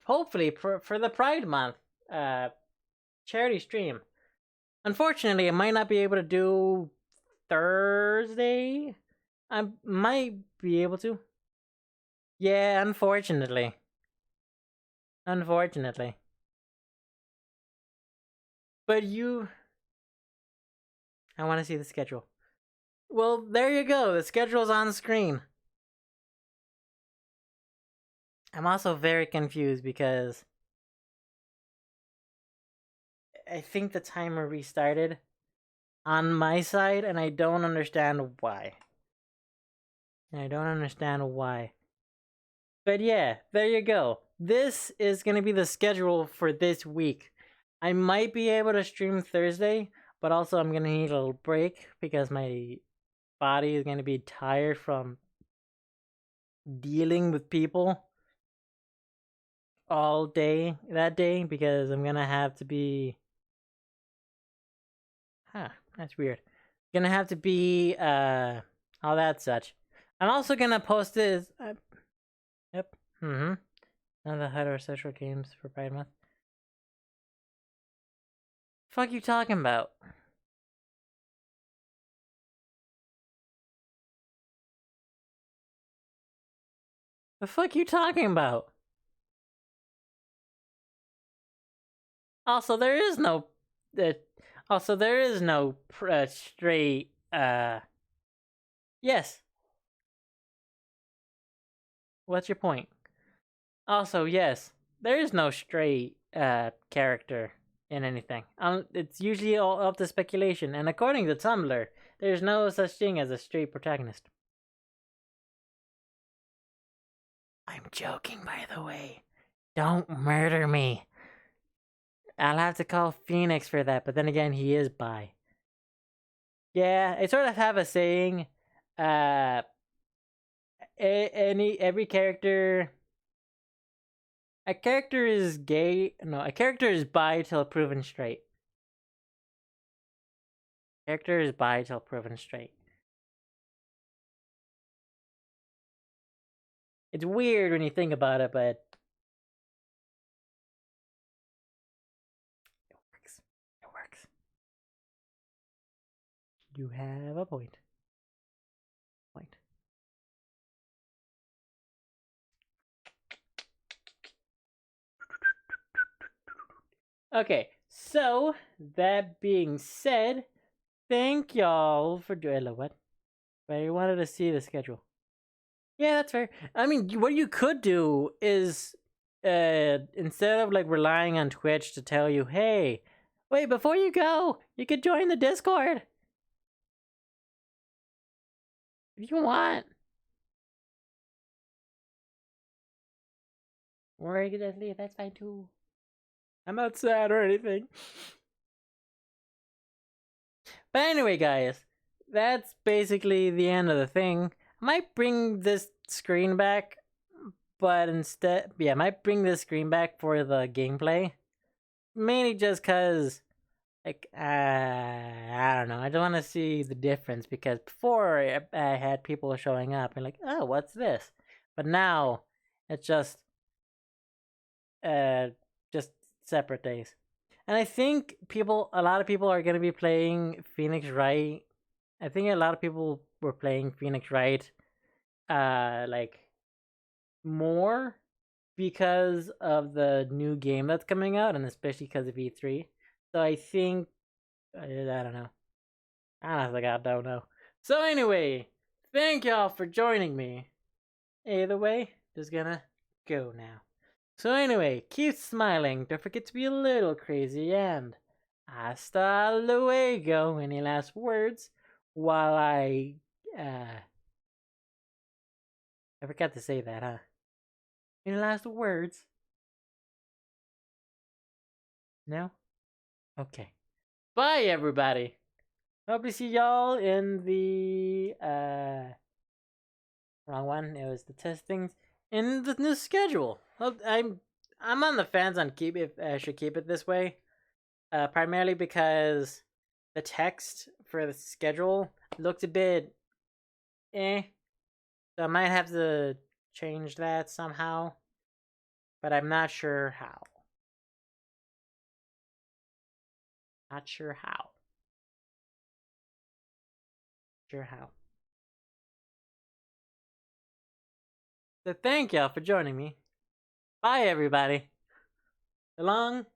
Hopefully for the Pride Month charity stream. Unfortunately, I might not be able to do Thursday. I might be able to. Yeah, unfortunately. But I want to see the schedule. Well, there you go. The schedule's on screen. I'm also very confused because I think the timer restarted on my side and I don't understand why. But yeah, there you go. This is going to be the schedule for this week. I might be able to stream Thursday, but also I'm going to need a little break because my body is going to be tired from dealing with people. all day that day because I'm gonna have to be. Huh, that's weird. Gonna have to be all that such. I'm also gonna post this. Yep. Mm-hmm. None of the heterosexual games for Pride Month. Fuck you talking about? The fuck you talking about? Also, there is no. Uh, also, there is no straight. Yes. What's your point? Also, yes, there is no straight character in anything. It's usually all up to speculation, and according to Tumblr, there's no such thing as a straight protagonist. I'm joking, by the way. Don't murder me. I'll have to call Phoenix for that, but then again, he is bi. Yeah, I sort of have a saying. Uh, every character. A character is gay. No, a character is bi till proven straight. Character is bi till proven straight. It's weird when you think about it, but it works. It works. You have a point. Point. Okay, so that being said, thank y'all for doing what? But I wanted to see the schedule. Yeah, that's fair. I mean, what you could do is, instead of like relying on Twitch to tell you, hey, wait, before you go, you could join the Discord if you want. Or you could just leave. That's fine too. I'm not sad or anything. But anyway, guys, that's basically the end of the thing. I might bring this screen back, but instead, yeah, I might bring this screen back for the gameplay. Mainly just because, like, I don't know. I don't want to see the difference because before I had people showing up and like, oh, what's this? But now it's just separate days. And I think a lot of people are gonna be playing Phoenix Wright. I think a lot of people were playing Phoenix Wright, like more because of the new game that's coming out, and especially because of E3. So I think I don't know. Honestly, I don't know. So anyway, thank y'all for joining me. Either way, just gonna go now. So anyway, keep smiling. Don't forget to be a little crazy and hasta luego. Any last words? While I forgot to say that, huh? Any last words? No? Okay. Bye everybody. Hope to see y'all in the wrong one. It was the testings in the new schedule. I'm on the fence on keep it. I should keep it this way. Primarily because the text for the schedule looked a bit eh. So I might have to change that somehow. But I'm not sure how. Not sure how. Sure how. So thank y'all for joining me. Bye everybody. So long,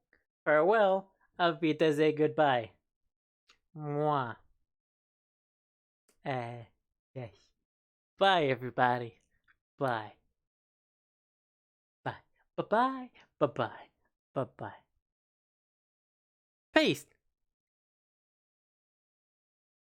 farewell, auf Wiedersehen, goodbye. Mwah. Yes. Bye everybody. Bye. Bye. Bye-bye. Bye-bye. Bye-bye. Peace.